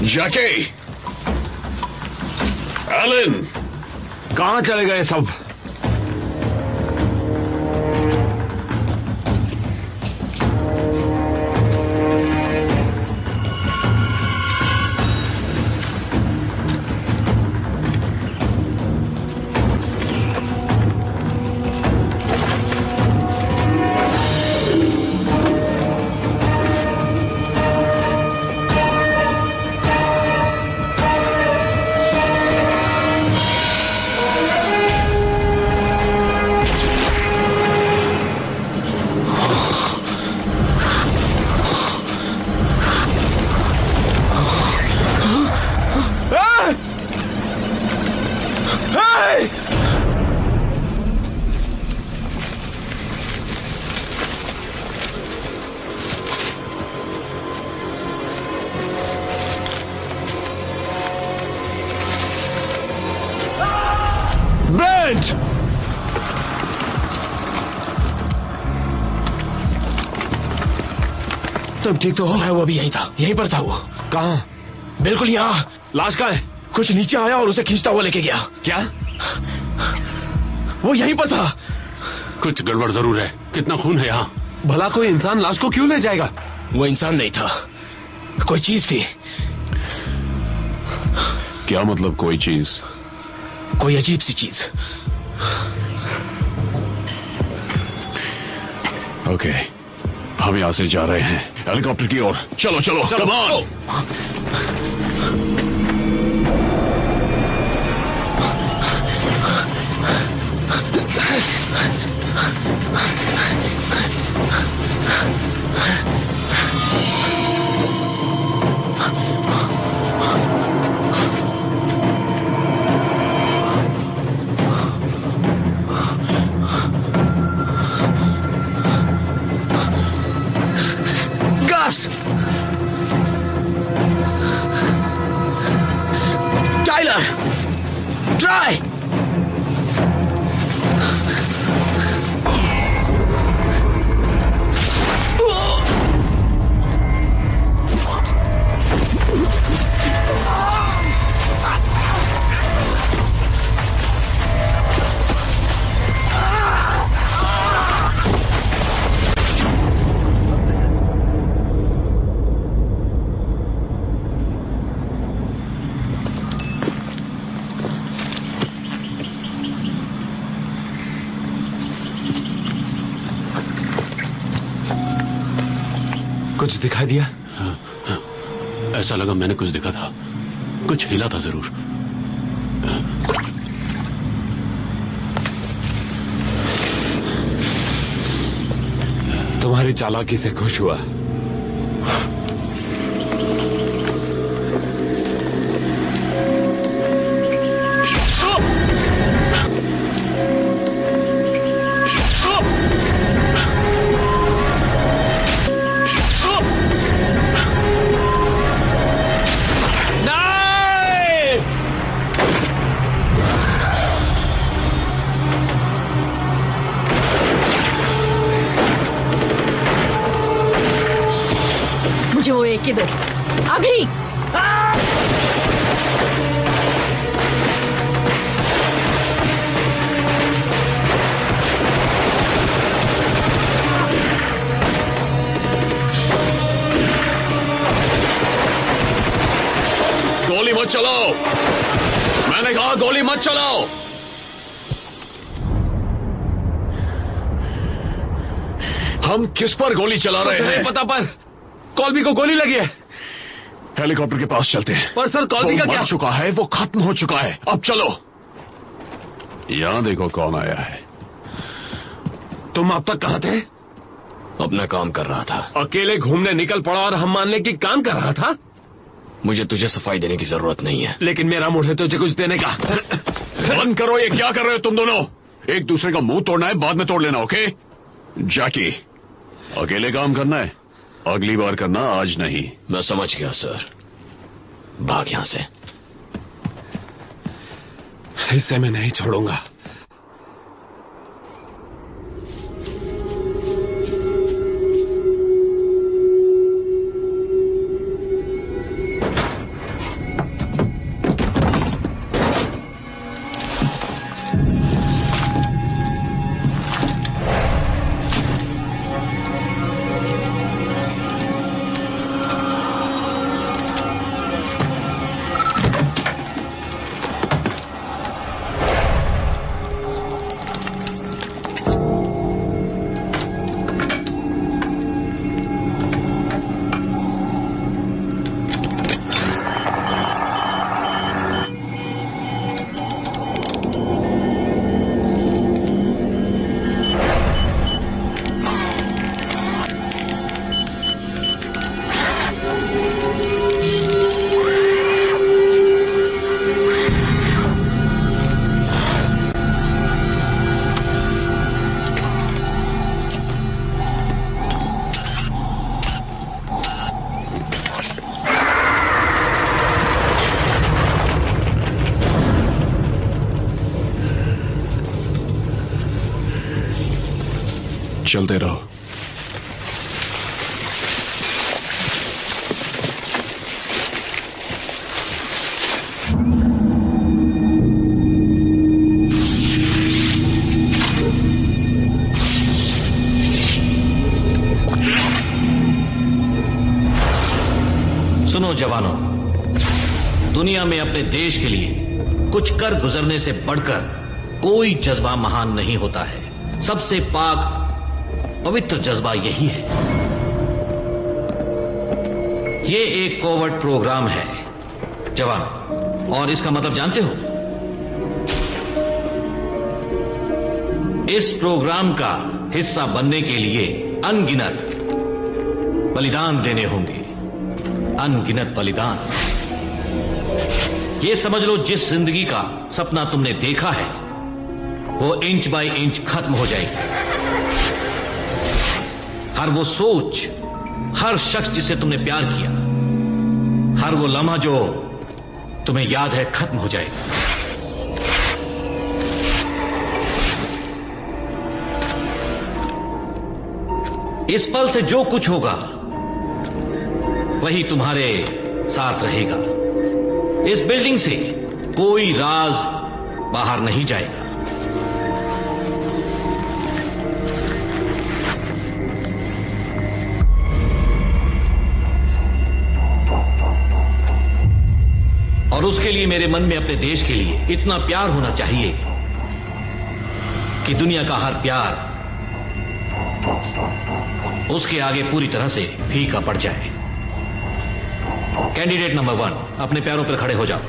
Jackie, Alan, कहां चले गए सब? तुम ठीक तो हो? मैं वो अभी यहीं था, यहीं पर था वो। कहाँ? बिल्कुल यहाँ। लाश कहाँ है? कुछ नीचे आया और उसे खींचता हुआ लेके गया। क्या? वो यहीं पर था। कुछ गड़बड़ जरूर है। कितना खून है यहाँ? भला कोई इंसान लाश को क्यों ले जाएगा? वो इंसान नहीं था, कोई चीज थी। क्या मतलब कोई चीज? कोई अजीब सी चीज। ओके, हम यहां से जा रहे हैं हेलीकॉप्टर की ओर। चलो चलो, कम ऑन। Tyler, try! कुछ दिखाई दिया? हाँ, ऐसा लगा मैंने कुछ देखा था। कुछ हिला था जरूर। तुम्हारी चालाकी से खुश हुआ। मैंने कहा गोली मत चलाओ। हम किस पर गोली चला रहे हैं? पता पर कॉल्बी को गोली लगी है। हेलीकॉप्टर के पास चलते हैं। पर सर कॉल्बी का क्या? मर चुका है, वो खत्म हो चुका है। अब चलो। यहां देखो कौन आया है। तुम अब तक कहां थे? अपना काम कर रहा था। अकेले घूमने निकल पड़ा और हम मान लें कि काम कर रहा था। मुझे तुझे सफाई देने की जरूरत नहीं है। लेकिन मेरा मूड है तुझे कुछ देने का। बंद करो, ये क्या कर रहे हो तुम दोनों? एक दूसरे का मुंह तोड़ना है, बाद में तोड़ लेना। ओके जैकी, अकेले काम करना है, अगली बार करना, आज नहीं। मैं समझ गया सर। भाग यहां से। इसे मैं नहीं छोड़ूंगा। चलते रहो। सुनो जवानों, दुनिया में अपने देश के लिए कुछ कर गुजरने से बढ़कर कोई जज्बा महान नहीं होता है। सबसे पाक पवित्र जज्बा यही है। ये एक कोवर्ट प्रोग्राम है जवान, और इसका मतलब जानते हो? इस प्रोग्राम का हिस्सा बनने के लिए अनगिनत बलिदान देने होंगे। अनगिनत बलिदान। ये समझ लो, जिस जिंदगी का सपना तुमने देखा है वो इंच बाय इंच खत्म हो जाएगी। हर वो सोच, हर शख्स जिसे तुमने प्यार किया, हर वो लम्हा जो तुम्हें याद है, खत्म हो जाएगा। इस पल से जो कुछ होगा वही तुम्हारे साथ रहेगा। इस बिल्डिंग से कोई राज बाहर नहीं जाएगा। और उसके लिए मेरे मन में अपने देश के लिए इतना प्यार होना चाहिए कि दुनिया का हर प्यार उसके आगे पूरी तरह से फीका पड़ जाए। कैंडिडेट नंबर 1, अपने पैरों पर खड़े हो जाओ।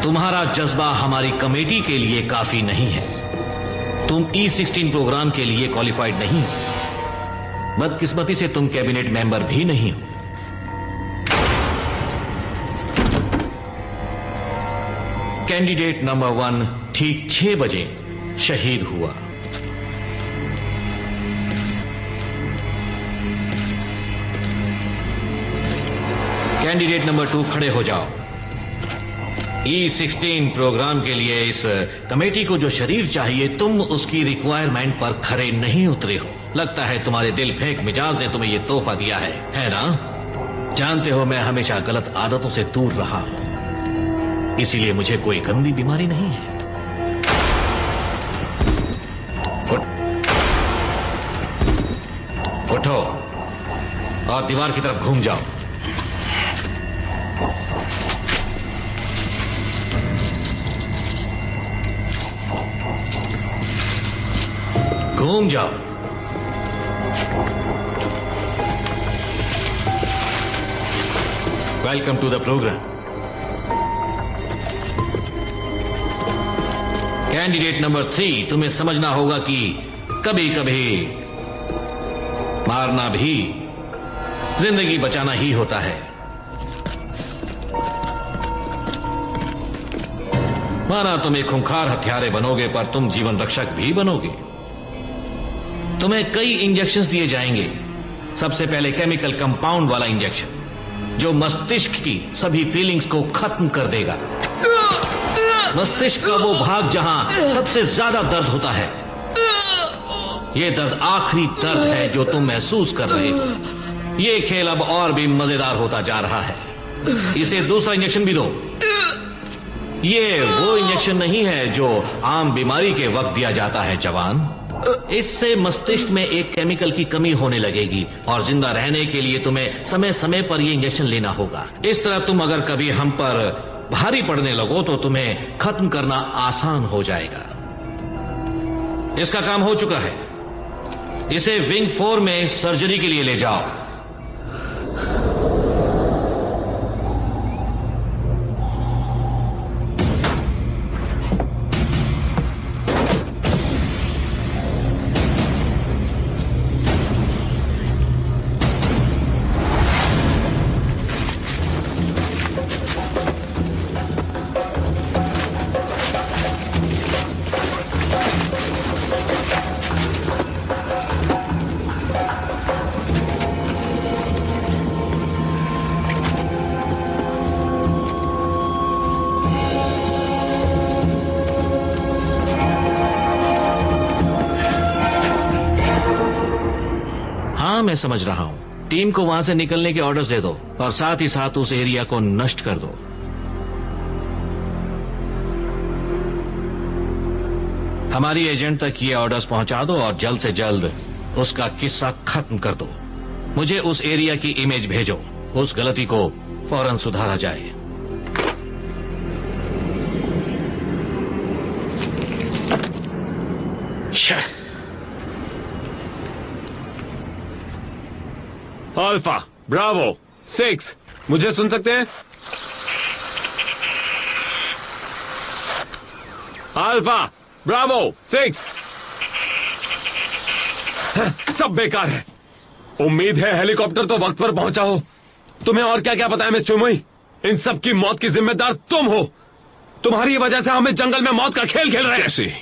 तुम्हारा जज्बा हमारी कमेटी के लिए काफी नहीं है। तुम E16 प्रोग्राम के लिए क्वालिफाइड नहीं हो। बदकिस्मती से तुम कैबिनेट मेंबर भी नहीं हो। कैंडिडेट नंबर 1 ठीक 6 बजे शहीद हुआ। कैंडिडेट नंबर 2 खड़े हो जाओ। E16 प्रोग्राम के लिए इस कमेटी को जो शरीर चाहिए, तुम उसकी रिक्वायरमेंट पर खरे नहीं उतरे हो। लगता है तुम्हारे दिल फेंक मिजाज ने तुम्हें यह तोहफा दिया है ना? जानते हो, मैं हमेशा गलत आदतों से दूर रहा हूं, इसीलिए मुझे कोई गंदी बीमारी नहीं है। उठो और दीवार की तरफ घूम जाओ। घूम जाओ। Welcome to the programme. Candidate number 3, तुम्हें समझना होगा कि कभी कभी मारना भी जिंदगी बचाना ही होता है। माना तुम एक खूंखार हथियारे बनोगे, पर तुम जीवन रक्षक भी बनोगे। तुम्हें कई इंजेक्शंस दिए जाएंगे। सबसे पहले केमिकल कंपाउंड वाला इंजेक्शन, जो मस्तिष्क की सभी फीलिंग्स को खत्म कर देगा। मस्तिष्क का वो भाग जहां सबसे ज्यादा दर्द होता है। ये दर्द आखिरी दर्द है जो तुम महसूस कर रहे हो। ये खेल अब और भी मजेदार होता जा रहा है। इसे दूसरा इंजेक्शन भी दो। ये वो इंजेक्शन नहीं है जो आम बीमारी के वक्त दिया जाता है जवान। इससे मस्तिष्क में एक केमिकल की कमी होने लगेगी और जिंदा रहने के लिए तुम्हें समय समय पर ये इंजेक्शन लेना होगा। इस तरह तुम अगर कभी हम पर भारी पड़ने लगो तो तुम्हें खत्म करना आसान हो जाएगा। इसका काम हो चुका है। इसे विंग 4 में सर्जरी के लिए ले जाओ। मैं समझ रहा हूं। टीम को वहां से निकलने के ऑर्डर्स दे दो और साथ ही साथ उस एरिया को नष्ट कर दो। हमारी एजेंट तक ये ऑर्डर्स पहुंचा दो और जल्द से जल्द उसका किस्सा खत्म कर दो। मुझे उस एरिया की इमेज भेजो। उस गलती को फौरन सुधारा जाए। अल्फा, ब्रावो, 6, मुझे सुन सकते हैं? Alpha, Bravo, 6। सब बेकार है। उम्मीद है हेलीकॉप्टर तो वक्त पर पहुंचा हो। तुम्हें और क्या क्या पता है मिस्टर मुई? इन सब की मौत की जिम्मेदार तुम हो। तुम्हारी वजह से हमें जंगल में मौत का खेल खेल रहे हैं। जैसे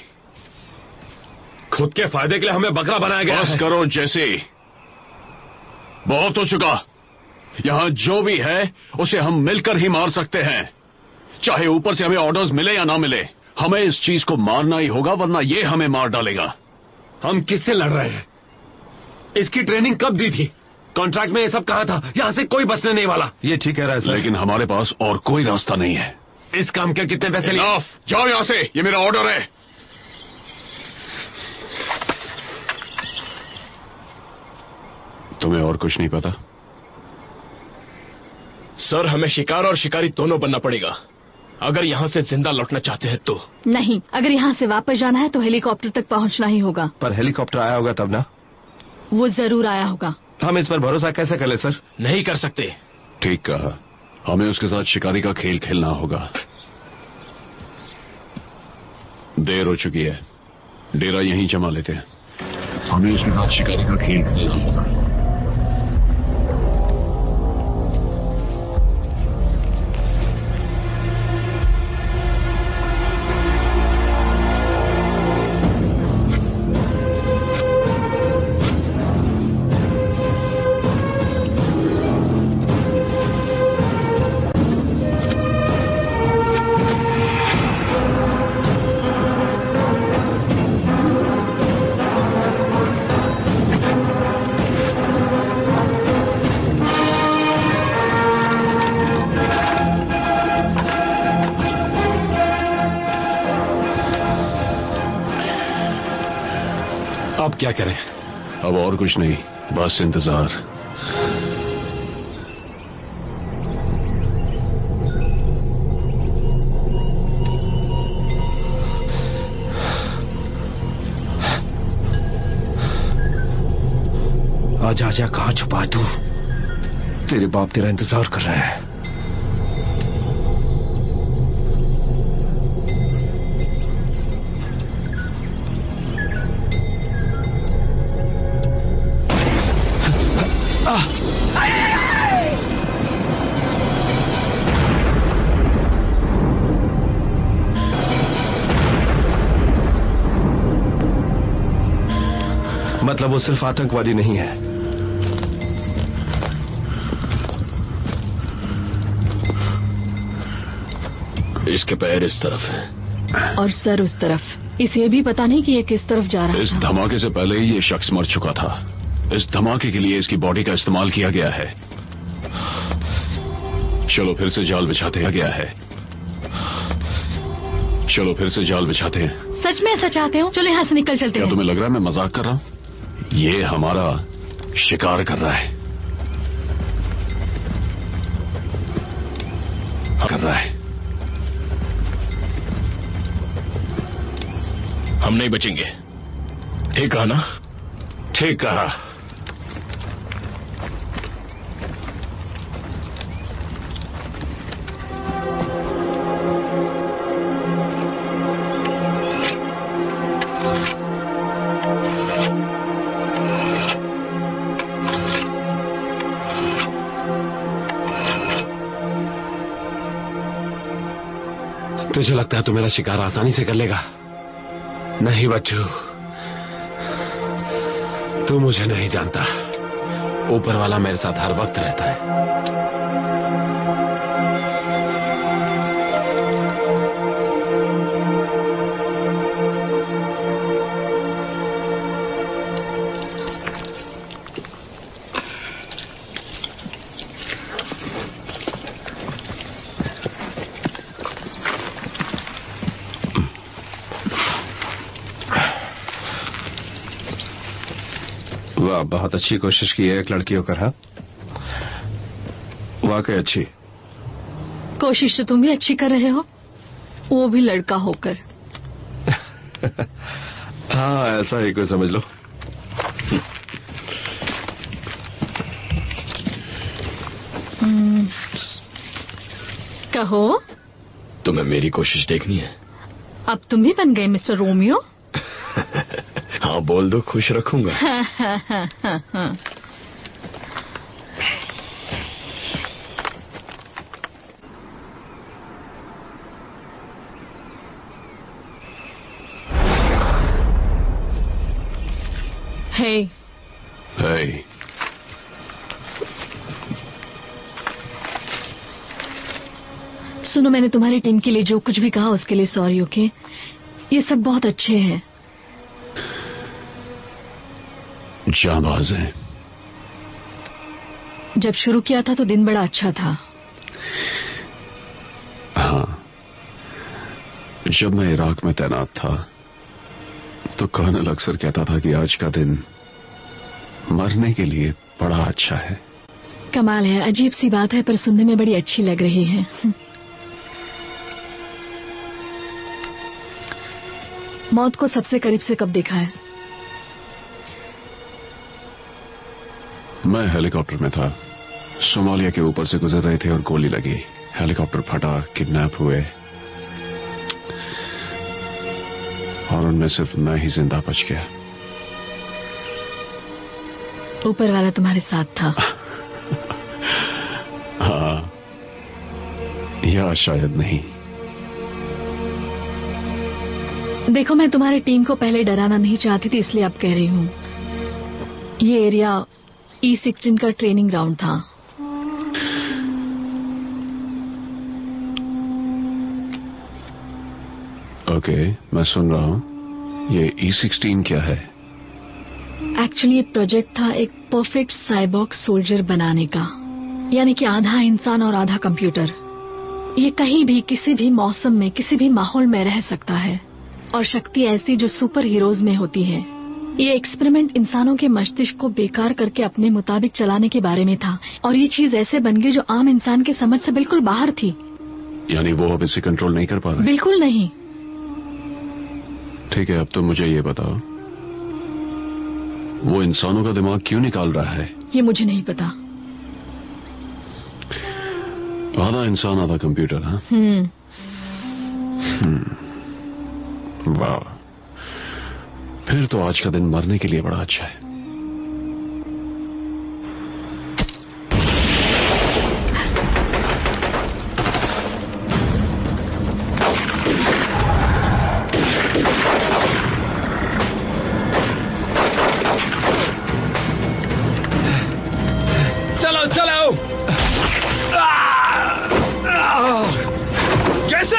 खुद के फायदे के लिए हमें बकरा बनाया गया है। बस करो जैसे, बहुत हो चुका। यहां जो भी है उसे हम मिलकर ही मार सकते हैं। चाहे ऊपर से हमें ऑर्डर्स मिले या ना मिले, हमें इस चीज को मारना ही होगा, वरना ये हमें मार डालेगा। हम किससे लड़ रहे हैं? इसकी ट्रेनिंग कब दी थी? कॉन्ट्रैक्ट में ये सब कहा था। यहां से कोई बचने नहीं वाला। ये ठीक कह रहा है सर, लेकिन हमारे पास और कोई रास्ता नहीं है। इस काम के कितने पैसे लिए? जाओ यहां से, ये मेरा ऑर्डर है। तुम्हें और कुछ नहीं पता? सर, हमें शिकार और शिकारी दोनों बनना पड़ेगा अगर यहां से जिंदा लौटना चाहते हैं तो। नहीं, अगर यहां से वापस जाना है तो हेलीकॉप्टर तक पहुंचना ही होगा। पर हेलीकॉप्टर आया होगा तब ना? वो जरूर आया होगा। हम इस पर भरोसा कैसे कर ले सर? नहीं कर सकते। ठीक कहा, हमें उसके साथ शिकारी का खेल खेलना होगा। देर हो चुकी है, डेरा यहीं जमा लेते हैं। हमें उसके साथ शिकारी का खेल खेलना होगा। अब क्या करें? अब और कुछ नहीं, बस इंतजार। जा जा, कहां छुपा तू? तेरे बाप तेरा इंतजार कर रहा है। मतलब वो सिर्फ आतंकवादी नहीं है। इसके पैर इस तरफ हैं और सर उस तरफ। इसे भी पता नहीं कि ये किस तरफ जा रहा है। इस धमाके से पहले ही ये शख्स मर चुका था। इस धमाके के लिए इसकी बॉडी का इस्तेमाल किया गया है। चलो फिर से जाल बिछाते गया है। चलो फिर से जाल बिछाते हैं। सच में ऐसा चाहते हो? चलो यहाँ से निकल चलते हैं। क्या तुम्हें लग रहा है मैं मजाक कर रहा हूँ? ये हमारा शिकार कर रहा है। हम नहीं बचेंगे। ठीक कहा ना? ठीक कहा। तुझे लगता है तू मेरा शिकार आसानी से कर लेगा? नहीं बच्चू, तू मुझे नहीं जानता। ऊपर वाला मेरे साथ हर वक्त रहता है। वाह, बहुत अच्छी कोशिश की है एक लड़की होकर। हाँ, वाकई अच्छी कोशिश। तो तुम भी अच्छी कर रहे हो, वो भी लड़का होकर। हाँ, ऐसा ही कोई समझ लो। कहो। तुम्हें मेरी कोशिश देखनी है? अब तुम भी बन गए मिस्टर रोमियो। हाँ, बोल दो, खुश रखूंगा। हे। हे। सुनो, मैंने तुम्हारी टीम के लिए जो कुछ भी कहा उसके लिए सॉरी। ओके, ये सब बहुत अच्छे हैं। जाबाज है। जब शुरू किया था तो दिन बड़ा अच्छा था। हाँ, जब मैं इराक में तैनात था तो कर्नल अक्सर कहता था कि आज का दिन मरने के लिए बड़ा अच्छा है। कमाल है, अजीब सी बात है पर सुनने में बड़ी अच्छी लग रही है। मौत को सबसे करीब से कब देखा है? मैं हेलीकॉप्टर में था। सोमालिया के ऊपर से गुजर रहे थे और गोली लगी। हेलीकॉप्टर फटा, किडनैप हुए और उनमें सिर्फ मैं ही जिंदा बच गया। ऊपर वाला तुम्हारे साथ था। हाँ, या शायद नहीं। देखो, मैं तुम्हारी टीम को पहले डराना नहीं चाहती थी, इसलिए अब कह रही हूँ। ये एरिया E16 का ट्रेनिंग ग्राउंड था। ओके, मैं सुन रहा हूँ। ये E16 क्या है? एक्चुअली ये प्रोजेक्ट था एक परफेक्ट साइबॉर्ग सोल्जर बनाने का, यानी कि आधा इंसान और आधा कंप्यूटर। ये कहीं भी, किसी भी मौसम में, किसी भी माहौल में रह सकता है और शक्ति ऐसी जो सुपर हीरोज में होती है। ये एक्सपेरिमेंट इंसानों के मस्तिष्क को बेकार करके अपने मुताबिक चलाने के बारे में था और ये चीज ऐसे बन गई जो आम इंसान के समझ से बिल्कुल बाहर थी। यानी वो अब इसे कंट्रोल नहीं कर पा रहे? बिल्कुल नहीं। ठीक है, अब तो मुझे ये बताओ वो इंसानों का दिमाग क्यों निकाल रहा है? ये मुझे नहीं पता। आधा इंसान आधा कंप्यूटर, हाँ? वाह, फिर तो आज का दिन मरने के लिए बड़ा अच्छा है। चलो चलो, जैसे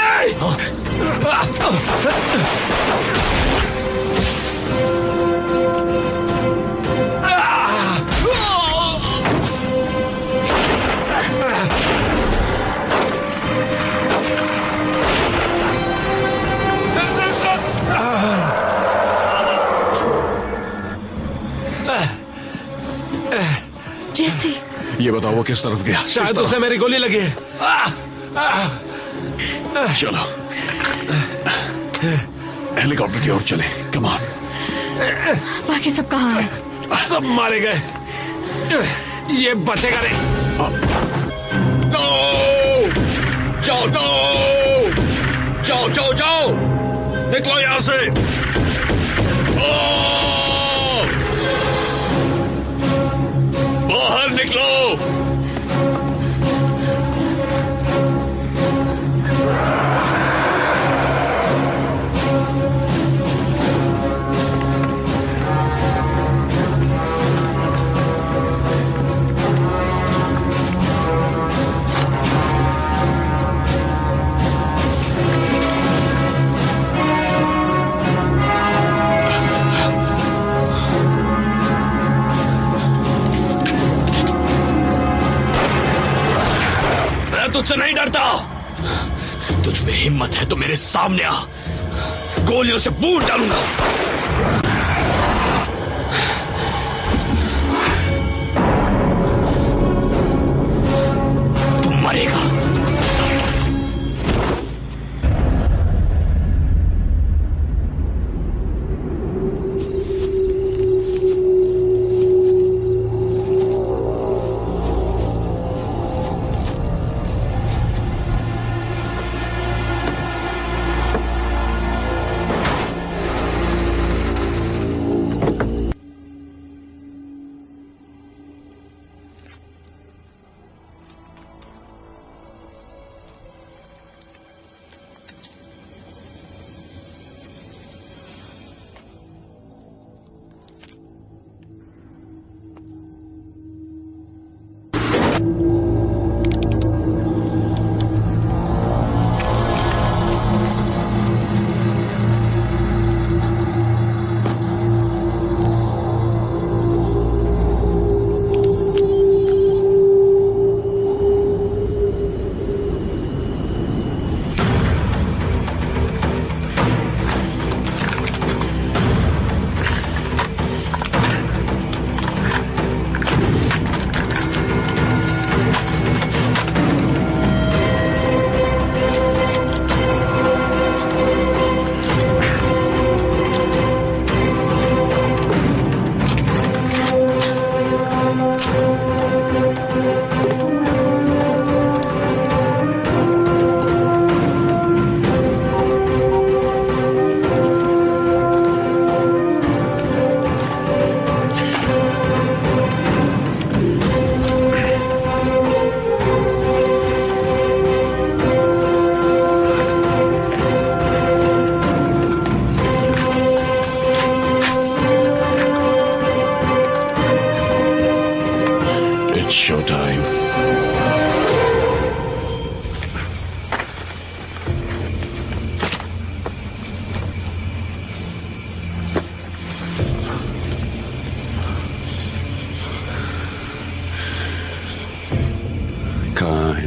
जैसे ये बताओ वो किस तरफ गया? शायद उसे मेरी गोली लगी है। चलो हेलीकॉप्टर की ओर चले, कम ऑन। बाकी सब कहाँ हैं? सब मारे गए, ये बचेगा नहीं। नो! जाओ जाओ जाओ जाओ, निकलो यहां से। बाहर निकलो। तुझसे नहीं डरता। तुझ में हिम्मत है तो मेरे सामने आ, गोलियों से बूट डालूंगा। तू मरेगा।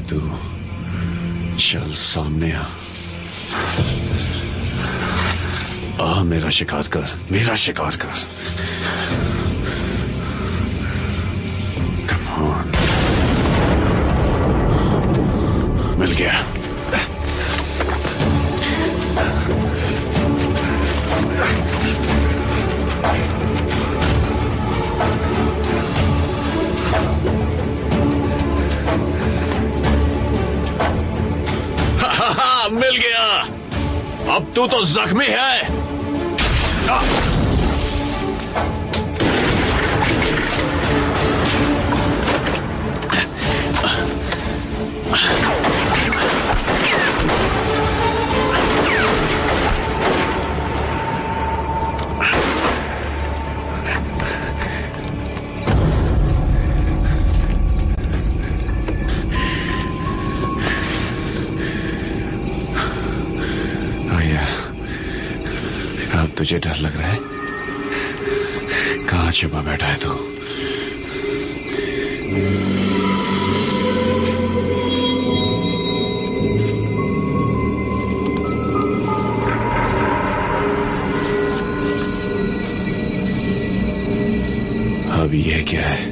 तू चल सामने आ मेरा शिकार कर, मेरा शिकार कर। कम ऑन, मिल गया। मिल गया। अब तू तो जख्मी है। तुझे डर लग रहा है? कहां छिपा बैठा है तू? अब ये क्या है?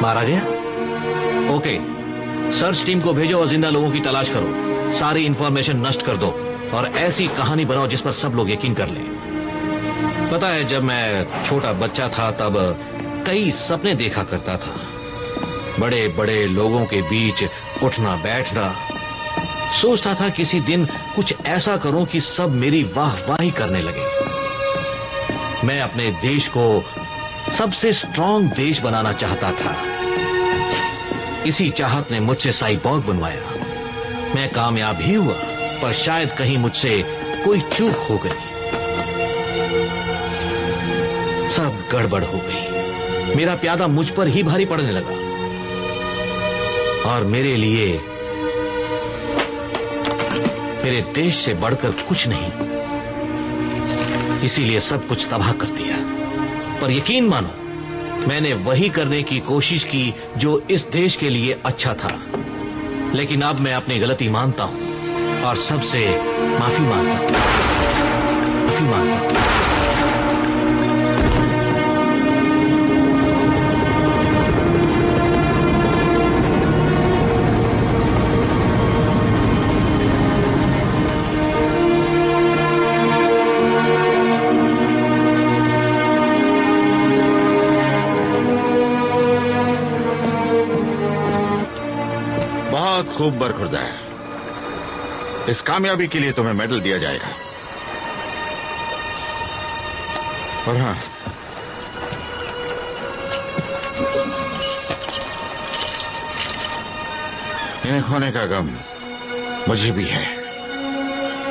मारा गया? ओके, सर्च टीम को भेजो और जिंदा लोगों की तलाश करो। सारी इंफॉर्मेशन नष्ट कर दो और ऐसी कहानी बनाओ जिस पर सब लोग यकीन कर लें। पता है, जब मैं छोटा बच्चा था तब कई सपने देखा करता था। बड़े बड़े लोगों के बीच उठना बैठना। सोचता था किसी दिन कुछ ऐसा करूं कि सब मेरी वाहवाही करने लगे। मैं अपने देश को सबसे स्ट्रांग देश बनाना चाहता था। इसी चाहत ने मुझसे साइबॉर्ग बनवाया। मैं कामयाब ही हुआ, पर शायद कहीं मुझसे कोई चूक हो गई। सब गड़बड़ हो गई। मेरा प्यादा मुझ पर ही भारी पड़ने लगा और मेरे लिए मेरे देश से बढ़कर कुछ नहीं, इसीलिए सब कुछ तबाह कर दिया। पर यकीन मानो, मैंने वही करने की कोशिश की जो इस देश के लिए अच्छा था। लेकिन अब मैं अपनी गलती मानता हूं और सबसे माफी मांगता हूं। माफी मांगता हूं। खूब बरखुरदार। इस कामयाबी के लिए तुम्हें मेडल दिया जाएगा। और हाँ, इन्हें खोने का गम मुझे भी है,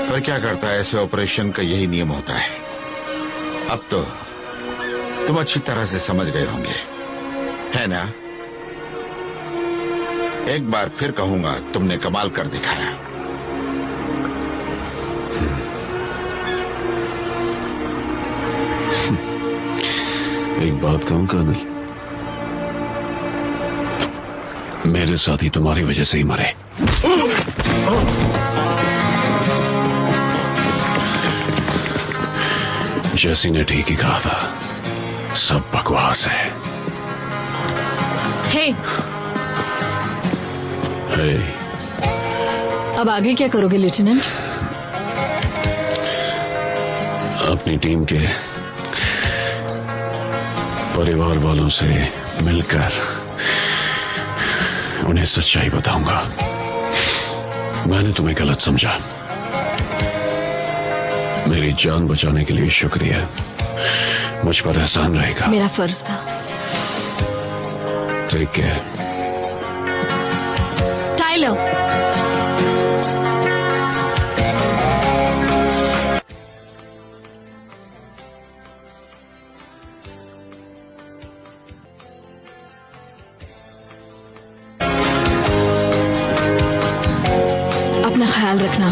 पर क्या करता है, ऐसे ऑपरेशन का यही नियम होता है। अब तो तुम अच्छी तरह से समझ गए होंगे, है ना? एक बार फिर कहूंगा, तुमने कमाल कर दिखाया। एक बात कहूं कर्नल, मेरे साथी तुम्हारी वजह से ही मरे। जैसी ने ठीक ही कहा था, सब बकवास है। हे, अब आगे क्या करोगे लेफ्टिनेंट? अपनी टीम के परिवार वालों से मिलकर उन्हें सच्चाई बताऊंगा। मैंने तुम्हें गलत समझा। मेरी जान बचाने के लिए शुक्रिया, मुझ पर एहसान रहेगा। मेरा फर्ज था। Take care. टाइलर, अपना ख्याल रखना।